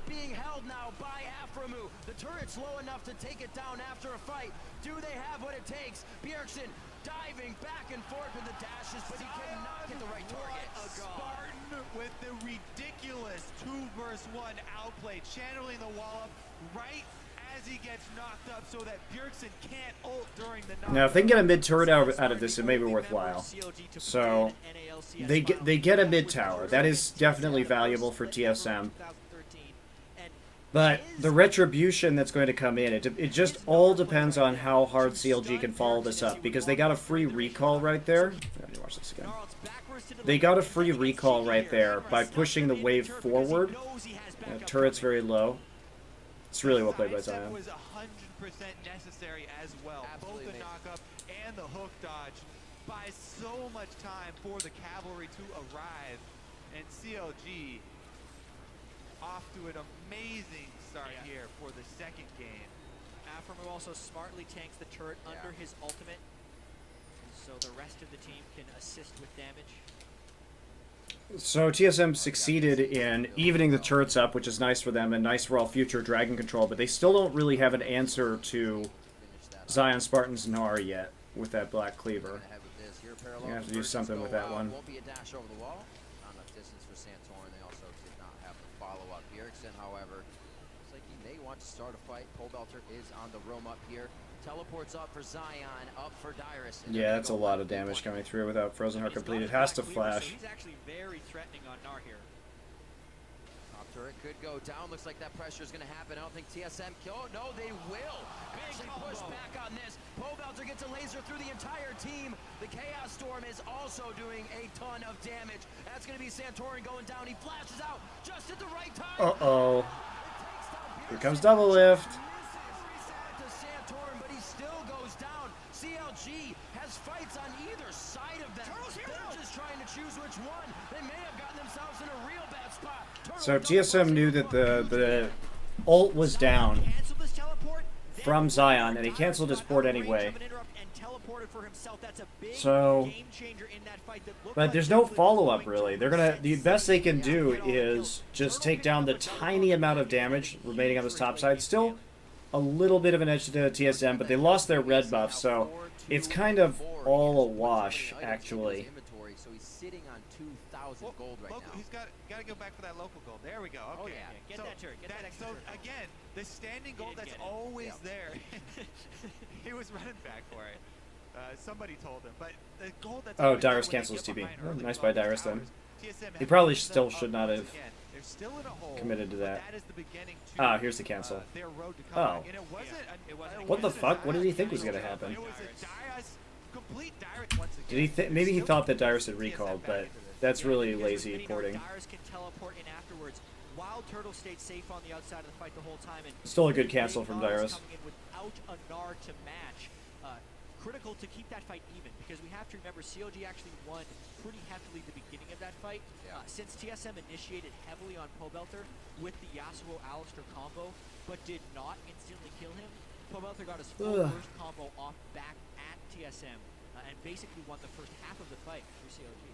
Being held now by Aframu. The turret's low enough to take it down after a fight. Do they have what it takes? Bjergsen diving back and forth with the dashes, but he cannot get the right target. Spartan with the ridiculous 2 versus 1 outplay, channeling the wall up right as he gets knocked up so that Bjergsen can't ult during the knockdown. Now, if they can get a mid turret out of this, it may be worthwhile. So they get a mid tower. That is definitely valuable for TSM. But the retribution that's going to come in, it just all depends on how hard CLG can follow this up. Because they got a free recall right there. Let me watch this again. They got a free recall right there by pushing the wave forward. Turret's very low. It's really well played by Zion. Was 100% necessary as well. Absolutely Both the knockup and the hook dodge buy so much time for the cavalry to arrive. And CLG off to an amazing start here for the second game. Aframu also smartly tanks the turret under his ultimate, so the rest of the team can assist with damage. So TSM succeeded in evening the turrets up, which is nice for them and nice for all future Dragon control, but they still don't really have an answer to Zion Spartan's Gnar yet with that Black Cleaver. You have to do something with that one. Won't be a dash over the wall. Not enough distance for Santorin. They also did not have the follow-up. Bjergsen, however, looks like he may want to start a fight. Pole Belter is on the roam up here. Teleports up for Zion, up for Dyrus. Yeah, that's a lot of damage coming through without Frozen Heart complete. It has to flash. He's actually very threatening on Gnar here. Top turret could go down. Looks like that pressure is going to happen. I don't think TSM kill. No, they will actually push back on this. Pole Belter gets a laser through the entire team. The Chaos Storm is also doing a ton of damage. That's going to be Santorin going down. He flashes out just at the right time. Uh-oh. Here comes double lift. CLG has fights on either side of them. They're just trying to choose which one. They may have gotten themselves in a real bad spot. So TSM knew that the ult was down from Zion, and he canceled his port anyway. So, but there's no follow-up really. The best they can do is just take down the tiny amount of damage remaining on this top side. Still a little bit of an edge to the TSM, but they lost their red buff, so it's kind of all a wash, actually. So he's sitting on 2,000 gold right now. He's got to go back for that local gold. There we go. Okay. Oh yeah, get that turret. Get that extra turret. Again, the standing gold that's always there. He was running back for it. Somebody told him, but the gold that's Oh, always there Dyrus when they cancels get TB. behind Oh, early nice by clock Dyrus then. towers, TSM He has probably set still up should not once have again. They're still in a hole, committed to but that. that is the beginning to, Ah, here's the cancel. their road to Oh. comeback. And it wasn't What the fuck? What did he think was gonna happen? It was a Dyrus, complete Dyrus once again. Did he maybe he thought that Dyrus had recalled, but that's really lazy porting. Dyrus can teleport in afterwards. Wild Turtle stayed safe on the outside of the fight the whole time. And Still a good cancel from Dyrus. Coming in without a Gnar to match. Critical to keep that fight even, because we have to remember CLG actually won pretty heavily at the beginning of that fight. Since TSM initiated heavily on Pobelter with the Yasuo-Alistair combo, but did not instantly kill him, Pobelter got his full first combo off back at TSM and basically won the first half of the fight for CLG.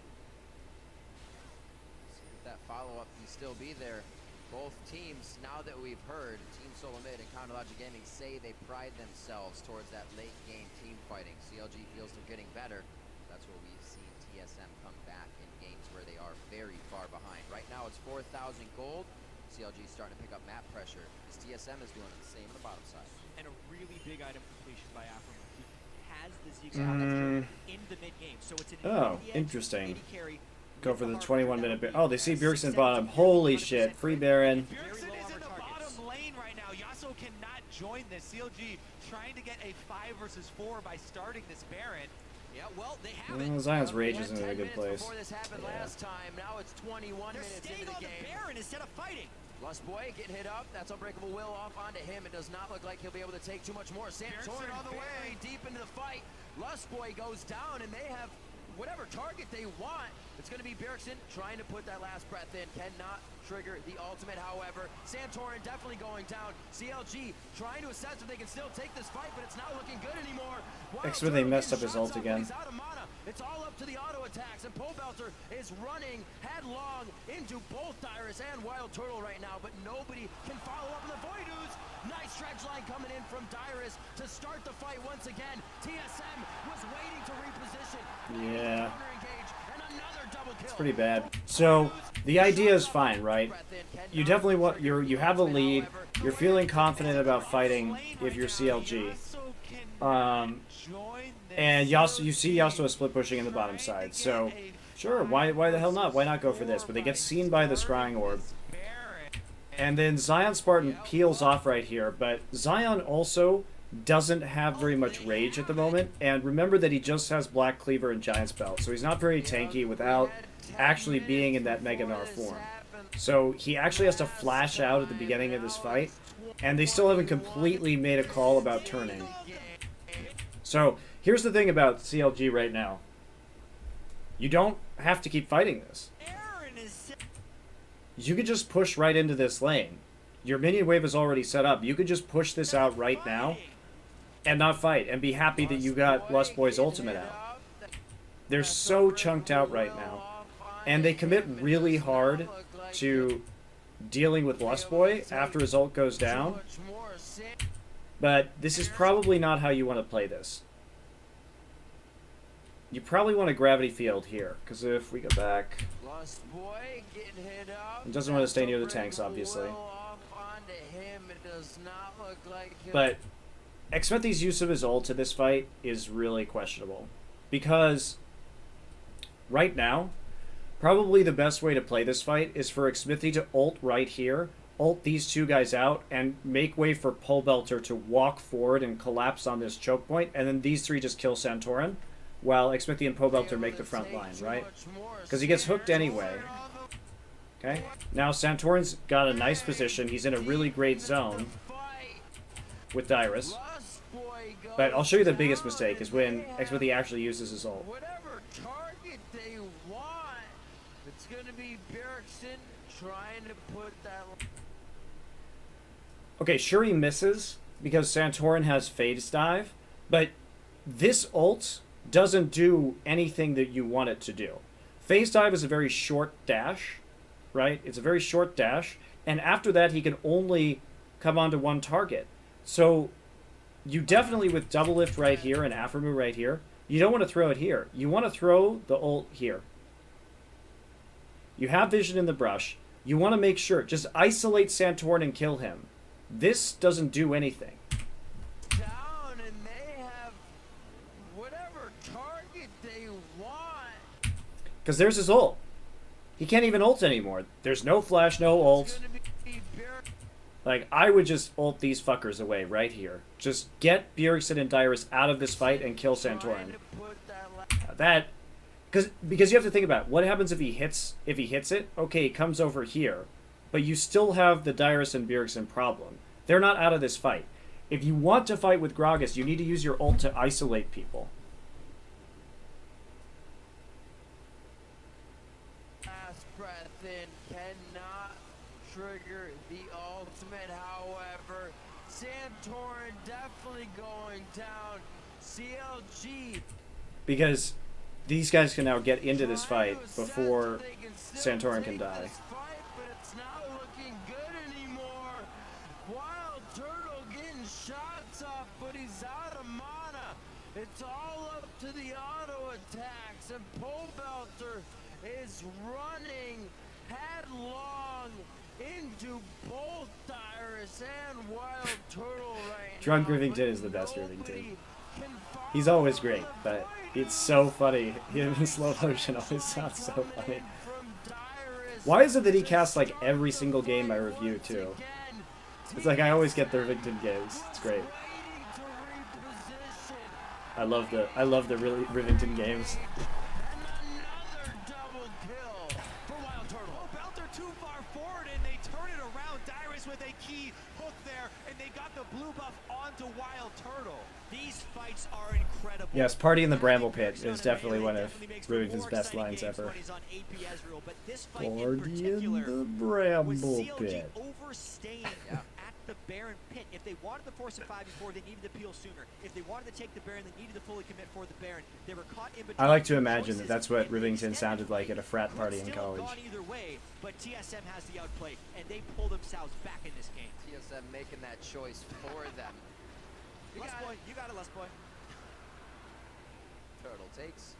See if that follow-up can still be there. Both teams, now that we've heard, Team Solomid and Counterlogic Gaming say they pride themselves towards that late-game team fighting. CLG feels they're getting better. That's where we've seen TSM come back in games where they are very far behind. Right now it's 4,000 gold. CLG is starting to pick up map pressure. As TSM is doing the same on the bottom side. And a really big item completion by Afro. He has the Ziggs in the mid-game, so it's an interesting. 80 carry. Go for the 21-minute bit. Oh, they see Bjergsen bottom. Holy shit. Free Baron. Bjergsen is in the bottom lane right now. Yasuo cannot join this. CLG trying to get a 5 versus 4 by starting this Baron. Yeah, well, they have it. Zion's Rage is in a good place. Before this happened last time, now it's 21 They're minutes staying into the on game. the Baron instead of fighting. Lustboy getting hit up. That's Unbreakable Will off onto him. It does not look like he'll be able to take too much more. Santorin on the very way. deep into the fight. Lustboy goes down, and they have whatever target they want. It's going to be Bjergsen trying to put that last breath in. Cannot trigger the ultimate, however. Santorin definitely going down. CLG trying to assess if they can still take this fight, but it's not looking good anymore. Extra they messed up his ult again. He's out of mana. It's all up to the auto attacks, and Pobelter is running headlong into both Dyrus and Wild Turtle right now, but nobody can follow up on the Void Ooze. Nice stretch line coming in from Dyrus to start the fight once again. TSM was waiting to reposition. Yeah. Counter-engage, and another double kill. It's pretty bad. So the idea is fine, right? You definitely want you have a lead. You're feeling confident about fighting if you're CLG. And you see Yasuo split pushing in the bottom side. So sure, why the hell not? Why not go for this? But they get seen by the scrying orb. And then Zion Spartan peels off right here, but Zion also doesn't have very much rage at the moment, and remember that he just has Black Cleaver and Giant Spell, so he's not very tanky without actually being in that Mega Gnar form. So he actually has to flash out at the beginning of this fight, and they still haven't completely made a call about turning. So here's the thing about CLG right now. You don't have to keep fighting this. You could just push right into this lane. Your minion wave is already set up. You could just push this out right now and not fight and be happy that you got Lustboy's ultimate out. They're so chunked out right now. And they commit really hard to dealing with Lustboy after his ult goes down. But this is probably not how you want to play this. You probably want a gravity field here, because if we go back... He doesn't want to stay near the tanks, obviously. But Xmethy's use of his ult to this fight is really questionable. Because right now, probably the best way to play this fight is for Xmethy to ult right here, ult these two guys out, and make way for Pobelter to walk forward and collapse on this choke point, and then these three just kill Santorin, while Xmethy and Pobelter make the front line, right? Because he gets hooked anyway. Okay, now Santorin's got a nice position. He's in a really great zone with Dyrus. But I'll show you the biggest mistake is when he actually uses his ult. Whatever target they want, it's going to be Bjergsen trying to put that. Okay, sure he misses because Santorin has phase dive, but this ult doesn't do anything that you want it to do. Phase dive is a very short dash, right? It's a very short dash, and after that he can only come onto one target. So you definitely, with double lift right here and Aphromoo right here, you don't want to throw it here. You want to throw the ult here. You have vision in the brush. You want to make sure, just isolate Santorin and kill him. This doesn't do anything. Down and they have whatever target they want. Because there's his ult. He can't even ult anymore. There's no flash, no ult. Like, I would just ult these fuckers away right here. Just get Bjergsen and Dyrus out of this fight and kill Santorin. Because you have to think about it. What happens if he hits it? Okay, he comes over here. But you still have the Dyrus and Bjergsen problem. They're not out of this fight. If you want to fight with Gragas, you need to use your ult to isolate people. Last breath in, cannot trigger the ultimate. However, Santorin definitely going down. CLG. Because these guys can now get into this fight before Santorin can die. But it's not looking good anymore. Wild Turtle getting shots off, but he's out of mana. It's all up to the auto attacks, and Pole Belter is running headlong into both Dyrus and Wild Turtle right now. Drunk Rivington is the best Rivington. He's always great, but it's so funny. Him in slow motion always sounds so funny. Why is it that he casts like every single game I review too? It's like I always get the Rivington games. It's great. I love the really Rivington games. Another double kill for Wild Turtle. Belter too far forward, and they turn it around. Dyrus with a key hook there, and they got the blue buff onto Wild Turtle. These fights are incredible. Yes, Party in the Bramble Pit is definitely one of Rivington's best lines ever. Party in the Bramble Pit. Overstaying at the Baron Pit. If they wanted to force a 5v4, they needed to peel sooner. If they wanted to take the Baron, they needed to fully commit for the Baron. They were caught in between. I like to imagine that that's what Rivington sounded like at a frat party in college. Either way, but TSM has the outplay, and they pull themselves back in this game. TSM making that choice for them. You got it, Lust Boy. Turtle takes.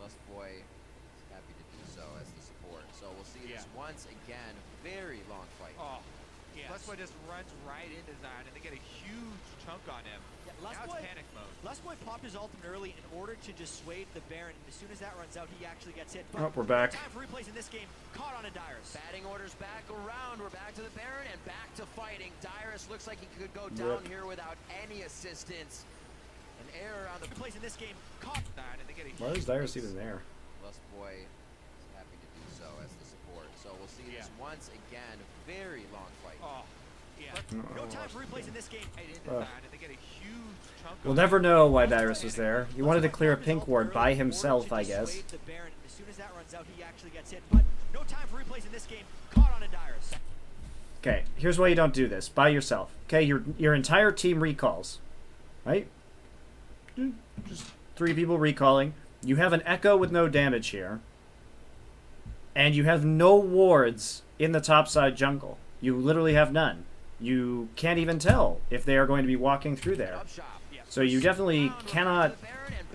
Lust Boy is happy to do so as the support. So we'll see this once again. Very long fight. Oh, yes. Lustboy just runs right into Zion, and they get a huge chunk on him. Yeah, Now it's panic mode. Lustboy popped his ultimate early in order to dissuade the Baron, and as soon as that runs out, he actually gets hit. Oh, we're back. Time for replays in this game. Caught on a Dyrus. Batting orders back around. We're back to the Baron and back to fighting. Dyrus looks like he could go down here without any assistance. An error on the Replays in this game. Caught. And they get a Why is Dyrus even there? Lust Boy is happy to do so as the support. So we'll see this once again. Very long fight. Oh, Yeah. No time for replays in this game. right into Zion, and they get a huge chunk We'll on never know why Dyrus was there. He wanted to clear a pink ward by himself, I guess. The Baron, as soon as that runs out, he actually gets hit. But no time for replays in this game. Caught on a Dyrus. Okay, here's why you don't do this. By yourself. Okay, your entire team recalls. Right? Just 3 people recalling. You have an Echo with no damage here. And you have no wards in the topside jungle. You literally have none. You can't even tell if they are going to be walking through there. So you definitely cannot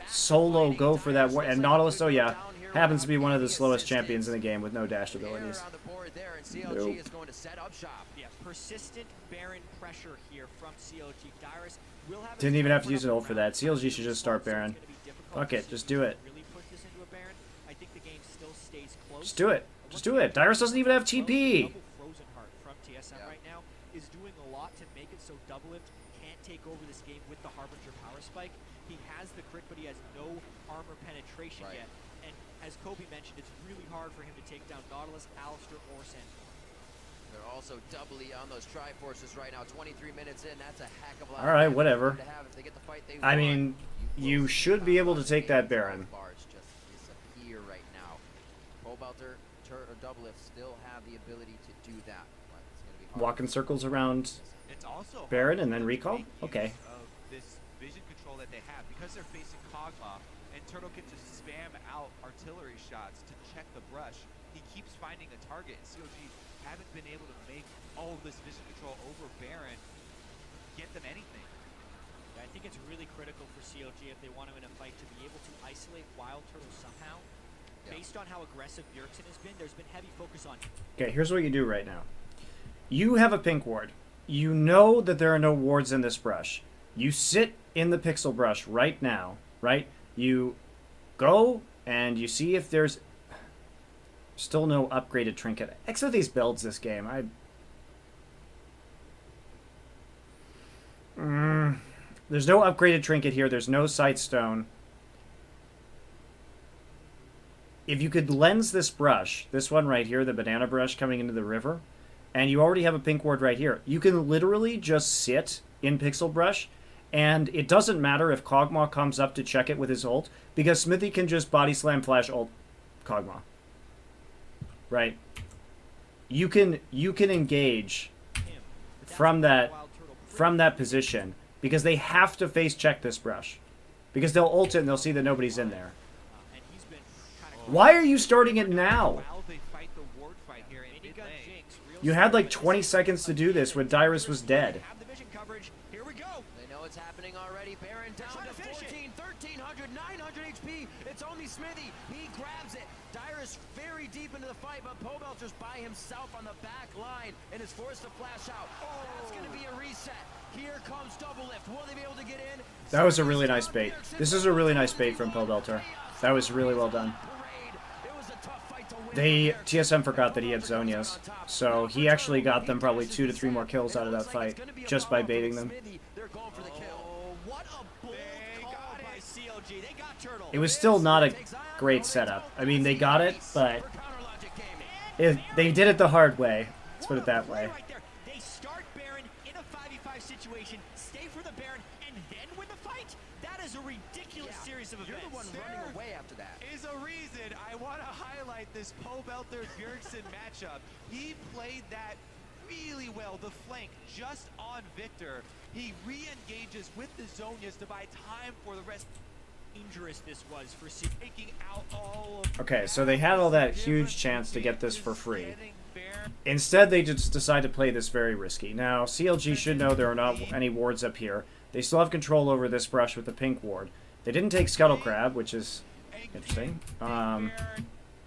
solo go for that ward. And Nautilus, oh yeah, happens to be one of the slowest champions in the game with no dash abilities. Nope. Yeah, persistent Baron pressure here from CLG. Dyrus will have Didn't even have to use an ult for that. CLG should just start Baron. Fuck it, just do it. Really push this into a Baron. I think the game still stays close. Just do it. Just do it. Dyrus doesn't even have TP. Frozen Heart from TSM right now is doing a lot to make it so Double Lift can't take over this game with the Harbinger power spike. He has the crit, but he has no armor penetration yet. And as Kobe mentioned, it's really hard for him to take down Nautilus, Alistair, or Santorin. They're also doubly on those Triforces right now. 23 minutes in, that's a heck of a lot. All right, of damage whatever. for them to have if they get the fight they I want. mean, you will should see be able to Conrad take that and Baron. Bars just disappear right now. Pobelter, or Doublelift still have the ability to do that. But it's going to be hard. Walk in circles around It's also Baron hard and then to recall? make Okay. use of this vision control that they have because they're facing Kog'Maw, and Turtle can just spam out artillery shots to check the brush. He keeps finding a target, and CLG haven't been able to make all of this vision control over Baron get them anything. Yeah, I think it's really critical for CLG if they want to win a fight to be able to isolate Wild Turtle somehow. Yeah. Based on how aggressive Bjergsen has been, there's been heavy focus on Okay, here's what you do right now. You have a pink ward. You know that there are no wards in this brush. You sit in the pixel brush right now, right? You go and you see if there's still no upgraded trinket. X with these builds this game. There's no upgraded trinket here. There's no sight stone. If you could lens this brush, this one right here, the banana brush coming into the river, and you already have a pink ward right here, you can literally just sit in pixel brush, and it doesn't matter if Kog'Maw comes up to check it with his ult, because Smithy can just body slam flash ult Kog'Maw. Right? You can engage him. But that's from what that Wild Turtle from that position, because they have to face check this brush, because they'll ult it and they'll see that nobody's in there. and he's been kind of Why are you starting it now? While they fight the ward fight here in mid Minigun lane. Jinx, real You had like smart, but 20 this is seconds to do this when Dyrus was dead. Have the vision coverage. Here we go. They know it's happening already. Baron down trying to to finish 14, 1300, 900 HP. It's only Smithy. He grabs it. Dyrus very deep into the fight, but Pobelter's by himself on the back line and is forced to flash out. That's going to be a reset. Here comes Doublelift. Will they be able to get in? That was a really nice bait. This is a really nice bait from Pobelter. That was really well done. They, TSM forgot that he had Zonias, so he actually got them probably 2 to 3 more kills out of that fight, just by baiting them. They're going for the kill. What a bold call by CLG. They got Turtle. It was still not a great setup. I mean, they got it, but they did it the hard way. Let's put it that way. Right there. They start Baron in a 5v5 situation, stay for the Baron, and then win the fight. That is a ridiculous series of events. You're the one running away after that. Is a reason I want to highlight this Pobelter Bjergsen matchup. He played that really well, the flank just on Victor. He re-engages with the Zonias to buy time for the rest. Dangerous this was for CLG. Taking out all of Okay, so they had all that huge chance to get this for free. Instead, they just decide to play this very risky. Now, CLG should know there are not any wards up here. They still have control over this brush with the pink ward. They didn't take Scuttle Crab, which is interesting.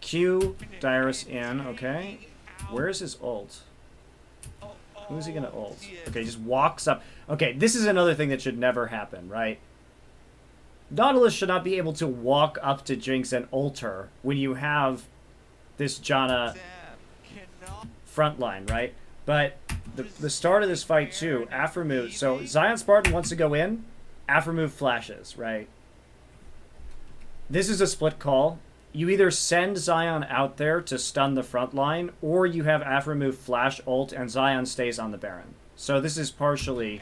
Q, Dyrus in, okay. Where is his ult? Who's he gonna ult? Okay, just walks up. Okay, this is another thing that should never happen, right? Nautilus should not be able to walk up to Jinx and ult her when you have this Janna front line, right? But the start of this fight too, Aphromoot. So Zion Spartan wants to go in, Aphromoot flashes, right? This is a split call. You either send Zion out there to stun the front line, or you have Aphromoot flash ult and Zion stays on the Baron. So this is partially...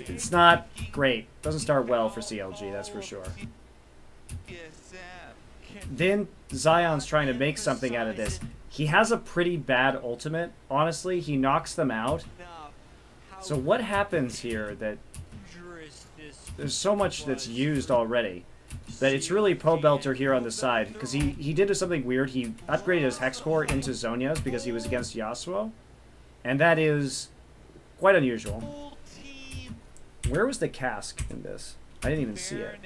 It's not great. Doesn't start well for CLG, that's for sure. Then Zion's trying to make something out of this. He has a pretty bad ultimate. Honestly, he knocks them out. So what happens here that there's so much that's used already that it's really Pobelter here on the side, because he did something weird. He upgraded his Hex Core into Zonia's because he was against Yasuo, and that is quite unusual. Where was the cask in this? I didn't even see it.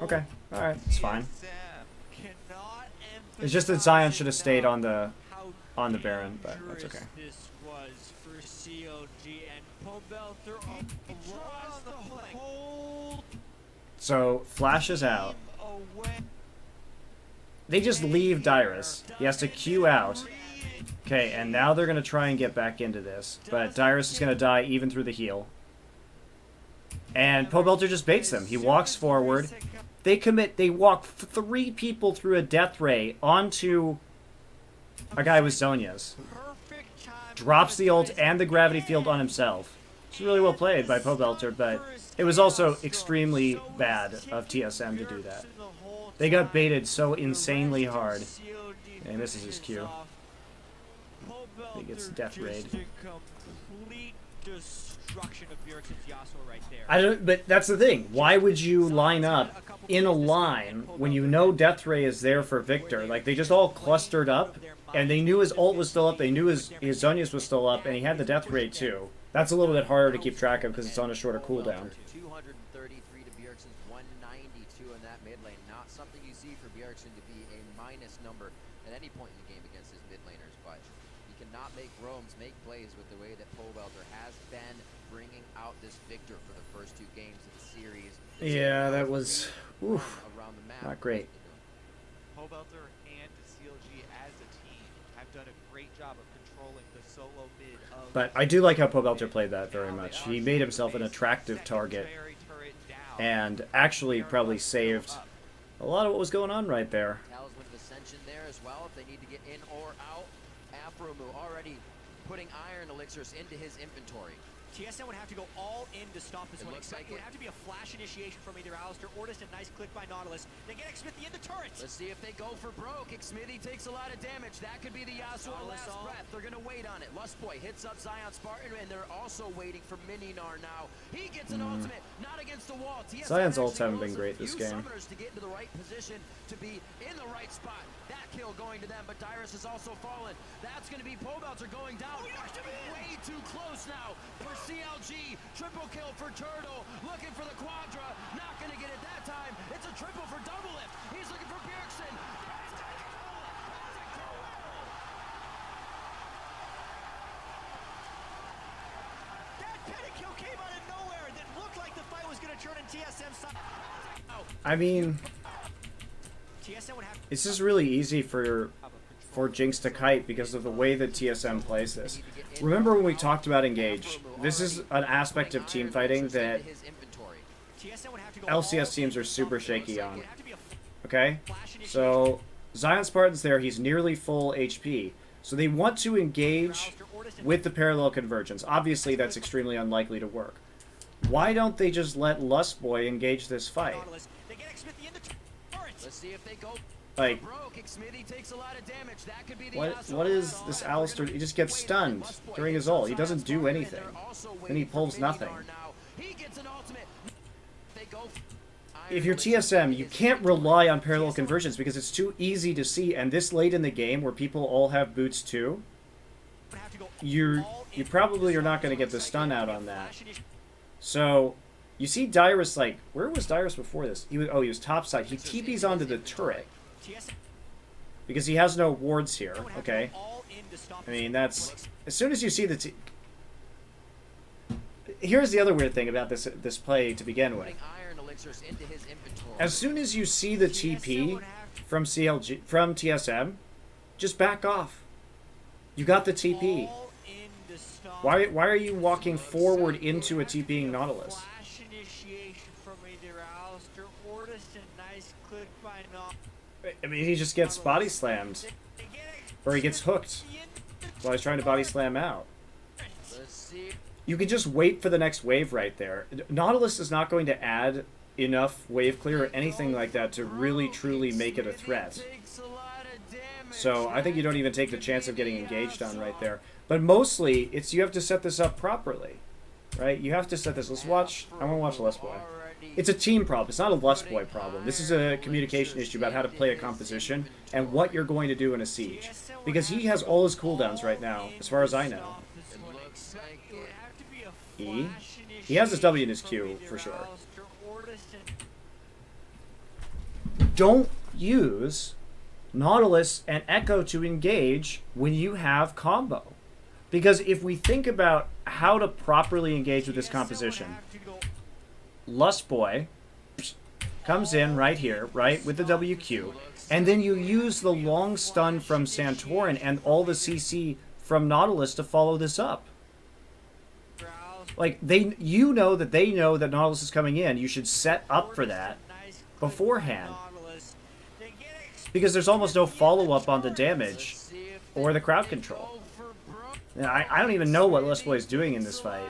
Okay, alright, it's fine. It's just that Zion should have stayed on the Baron, but that's okay. This was for CLG and Pobelter across the flank. So, flashes out. They just leave Dyrus. He has to queue out. Okay, and now they're going to try and get back into this. But Dyrus is going to die even through the heal. And Pobelter just baits them. He walks forward. They walk 3 people through a death ray onto a guy with Zonia's. Perfect time. Drops the ult and the gravity field on himself. It's really well played by Pobelter, but it was also extremely bad of TSM to do that. They got baited so insanely hard. And this is his cue. He gets death raid. Complete destruction of Bjergsen's Yasuo right there. I don't, but that's the thing. Why would you line up in a line when you know Death Ray is there for Victor? Like, they just all clustered up, and they knew his ult was still up, they knew his Zhonya's was still up, and he had the Death Ray too. That's a little bit harder to keep track of because it's on a shorter cooldown. 233 to Bjergsen's 192 in that mid lane. Not something you see for Bjergsen to be a minus number at any point in the game against his mid laners, but he cannot make roams, make plays with the way that Pobelter has been bringing out this Victor for the first 2 games of the series. Yeah, that was around the map. not great. Pobelter and CLG as a team have done a great job of controlling the solo mid of. But I do like how Pobelter played that very much. He made himself an attractive target and actually probably saved a lot of what was going on right there. Talisman of Ascension there as well if they need to get in or out. Afromu already putting iron elixirs into his inventory. TSM would have to go all in to stop this It one. looks Except like it would have to be a flash initiation from either Alistair or just a nice click by Nautilus. They get Xmithy in the turret. Let's see if they go for broke. Xmithy takes a lot of damage. That could be the Yasuo last breath. They're going to wait on it. Lustboy hits up Zion Spartan, and they're also waiting for Mininar now. He gets an ultimate, not against the wall. TSM Zion's ults actually haven't been rolls great a this few game. summoners to get into the right position, to be in the right spot. That kill going to them, but Dyrus has also fallen. That's going to be Pobelter going down. Way too close now for CLG. Triple kill for Turtle. Looking for the Quadra. Not going to get it that time. It's a triple for Double Lift. He's looking for Bjergsen. That pentakill came out of nowhere. That looked like the fight was going to turn in TSM's side. I mean, TSM would have it's just really easy for Jinx to kite because of the way that TSM plays this. Remember when we talked about Engage? This is an aspect of team fighting that LCS teams are super shaky on. Okay? So, Zion Spartan's there, he's nearly full HP. So they want to engage with the parallel convergence. Obviously, that's extremely unlikely to work. Why don't they just let Lustboy engage this fight? Let's see if they go. Like, what is this Alistair? He just gets stunned during his ult. He doesn't do anything. And he pulls nothing. If you're TSM, you can't rely on parallel conversions because it's too easy to see. And this late in the game, where people all have boots too, you probably are not going to get the stun out on that. So, you see Dyrus, like, where was Dyrus before this? He was topside. He TPs onto the turret. Because he has no wards here, okay? I mean, that's... As soon as you see the... Here's the other weird thing about this play to begin with. As soon as you see the TP from CLG, from TSM, just back off. You got the TP. Why are you walking forward into a TPing Nautilus? I mean, he just gets body slammed. Or he gets hooked while he's trying to body slam out. You can just wait for the next wave right there. Nautilus is not going to add enough wave clear or anything like that to really truly make it a threat. So I think you don't even take the chance of getting engaged on right there. But mostly, you have to set this up properly. Right? You have to set this. Let's watch. I want to watch Lustboy. It's a team problem. It's not a Lustboy problem. This is a communication issue about how to play a composition and what you're going to do in a siege. Because he has all his cooldowns right now, as far as I know. E. He has his W in his Q, for sure. Don't use Nautilus and Echo to engage when you have combo. Because if we think about how to properly engage with this composition, Lustboy comes in right here, right, with the WQ, and then you use the long stun from Santorin and all the CC from Nautilus to follow this up. Like, you know that they know that Nautilus is coming in. You should set up for that beforehand. Because there's almost no follow-up on the damage or the crowd control. Now, I don't even know what Lustboy is doing in this fight.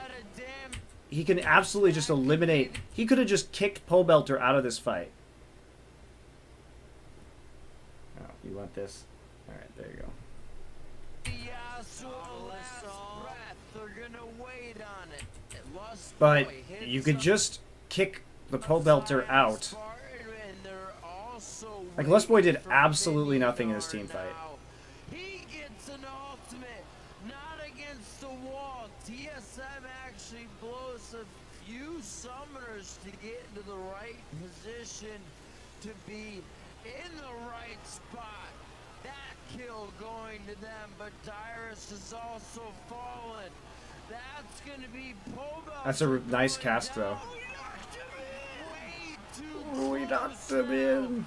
He can absolutely just eliminate... He could have just kicked Pobelter out of this fight. Oh, you want this? Alright, there you go. But you could just kick the Pobelter out. Like, Lustboy did absolutely nothing in this team fight. He gets an ultimate, not against the wall. TSM actually blows a few summoners to get into the right position to be in the right spot. That kill going to them, but Dyrus has also fallen. That's going to be Pobelter. That's a nice cast, though. We knocked him in.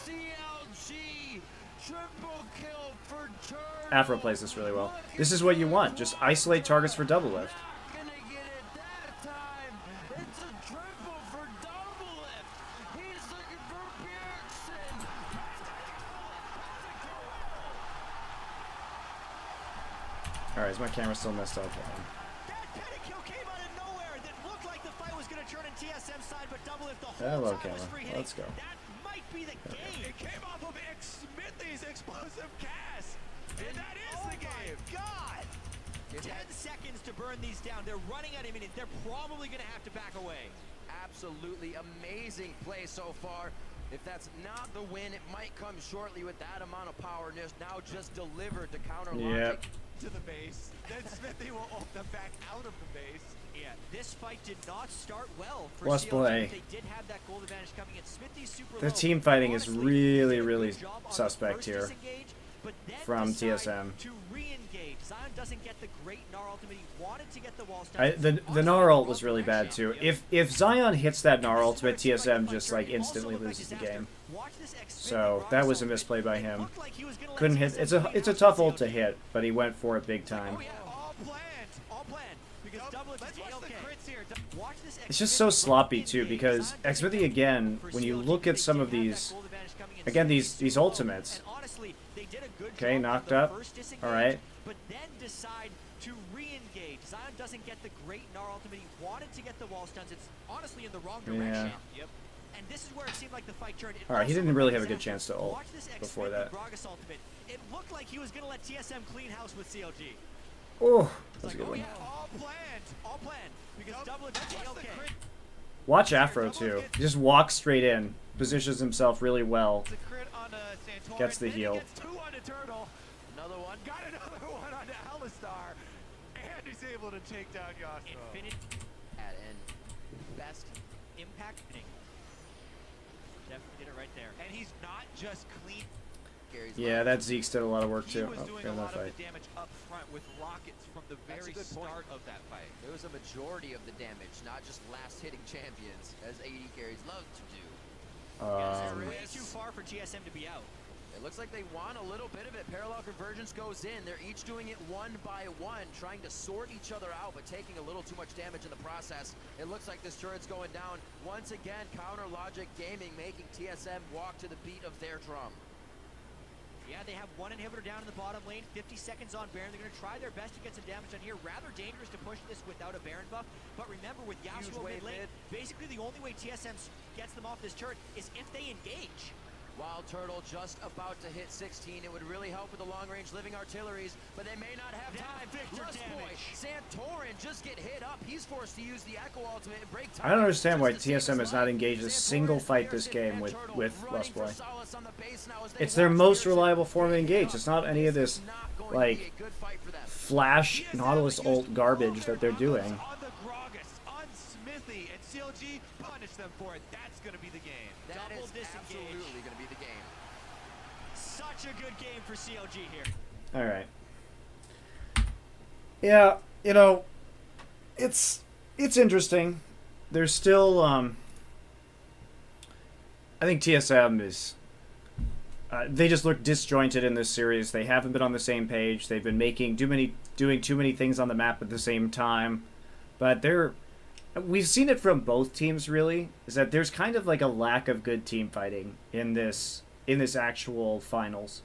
CLG, triple kill for Turtle. Afro plays this really well. This is what you want. Just isolate targets for double lift. Gonna get it that time. It's a triple for double lift. He's looking for Bjergsen. Alright, is my camera still messed up? That pentakill came out of nowhere. That looked like the fight was going to turn in TSM's side, but double lift the whole Hello, time was camera. free hitting. Let's go. That might be the game. It came off of Smithy's explosive cast. And that is the game. God! 10 seconds to burn these down. They're running at him, and they're probably going to have to back away. Absolutely amazing play so far. If that's not the win, it might come shortly with that amount of power now just delivered to counter logic. To the base. Then Smithy will ult them back out of the base. Yeah, this fight did not start well for Let's CLG. play. They did have that gold advantage coming in. Smithy's super The low. team fighting is Honestly, really, they did a really good job on the suspect first here disengage, but then from decide TSM. to re-engage. Zion doesn't get the great Gnar ultimate. He wanted to get the wall stun. The Gnar ult was really bad too. If Zion hits that Gnar ultimate, TSM just like instantly loses the game. So that was a misplay by him. Couldn't hit. It's a tough ult to hit, but he went for it big time. Oh, yeah, all planned. All planned. Because double Let's watch the crits here. Watch this It's just so sloppy too, because Xmithy again, when you look at some of these, again these ultimates. Okay, knocked up. All right. But then decide to re-engage. Zion doesn't get the great Gnar ultimate. He wanted to get the wall stuns. It's honestly in the wrong direction. Yep. And this is where it seemed like the fight turned. All right, he didn't really have a good chance to ult before that. Ultimate. It looked like he was going to let TSM clean house with CLG. Oh, that's a good one. All planned. All planned. Because double it, Let's watch the okay. crit. Watch Afro too. He just walks straight in, positions himself really well. The crit on Santorin. Gets the Then he heal. gets two on the Turtle. Another one. Got another one on the Alistar. And he's able to take down Yasuo. Infinite And best impact. Definitely did it right there. And he's not just clean. Gary's Yeah, that Zeke's did a lot of work He too. was Oh, doing got a lot that of fight. the damage up front with rockets from the That's very a good point. start of that fight. It was a majority of the damage, not just last hitting champions, as AD carries love to do. They're way too far for TSM to be out. It looks like they want a little bit of it. Parallel convergence goes in. They're each doing it one by one, trying to sort each other out, but taking a little too much damage in the process. It looks like this turret's going down. Once again, Counter Logic Gaming making TSM walk to the beat of their drum. Yeah, they have one inhibitor down in the bottom lane, 50 seconds on Baron. They're going to try their best to get some damage on here. Rather dangerous to push this without a Baron buff. But remember, with Yasuo wave mid lane, mid. basically the only way TSM gets them off this turret is if they engage. Wild Turtle just about to hit 16. It would really help with the long-range living artilleries, but they may not have time. Victor Lustboy, damage. Santorin just get hit up. He's forced to use the Echo Ultimate and break time. I don't understand why Just the same TSM as has not life. engaged a Santorin, single fight this Bjergsen, game and with Turtle Lustboy. running for solace on the base now as they It's their watch most Bjergsen reliable form of pick engage. up. It's not any of this Not going to like be a good fight for them. flash Nautilus ult garbage that they're doing. On the Gragas, on Smithy, and CLG punish them for it. That's going to be the game. That Double is disengage. absolutely going to be the game. Such a good game for CLG here. All right. Yeah, you know, it's interesting. There's still I think TSM is they just look disjointed in this series. They haven't been on the same page. They've been doing too many things on the map at the same time. But they're we've seen it from both teams really, is that there's kind of like a lack of good team fighting in this actual finals.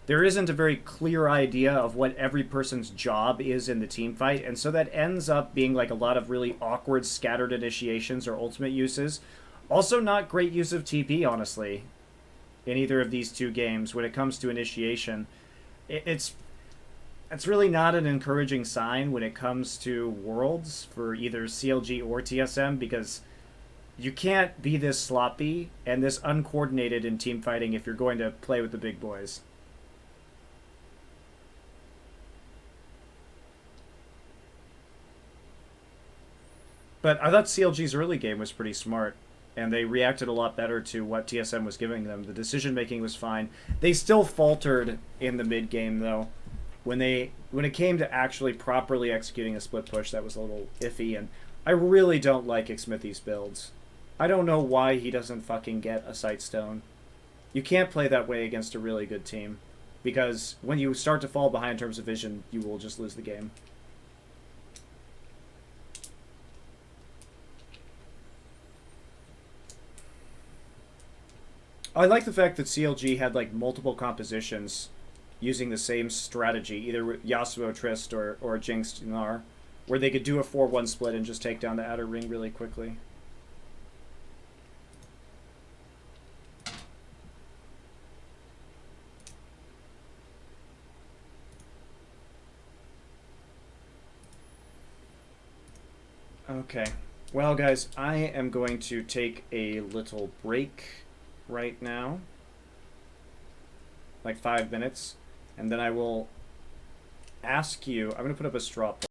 There isn't a very clear idea of what every person's job is in the team fight, and so that ends up being like a lot of really awkward scattered initiations or ultimate uses. Also not great use of TP, honestly, in either of these two games when it comes to initiation. It's really not an encouraging sign when it comes to Worlds for either CLG or TSM, because you can't be this sloppy and this uncoordinated in team fighting if you're going to play with the big boys. But I thought CLG's early game was pretty smart, and they reacted a lot better to what TSM was giving them. The decision making was fine. They still faltered in the mid game though. When it came to actually properly executing a split push, that was a little iffy, and I really don't like Xmithy's builds. I don't know why he doesn't fucking get a Sightstone. You can't play that way against a really good team, because when you start to fall behind in terms of vision, you will just lose the game. I like the fact that CLG had like multiple compositions using the same strategy, either with Yasuo Trist or Jinx Gnar, where they could do a 4-1 split and just take down the outer ring really quickly. Okay. Well, guys, I am going to take a little break right now. Like 5 minutes. And then I will ask you... I'm going to put up a straw poll.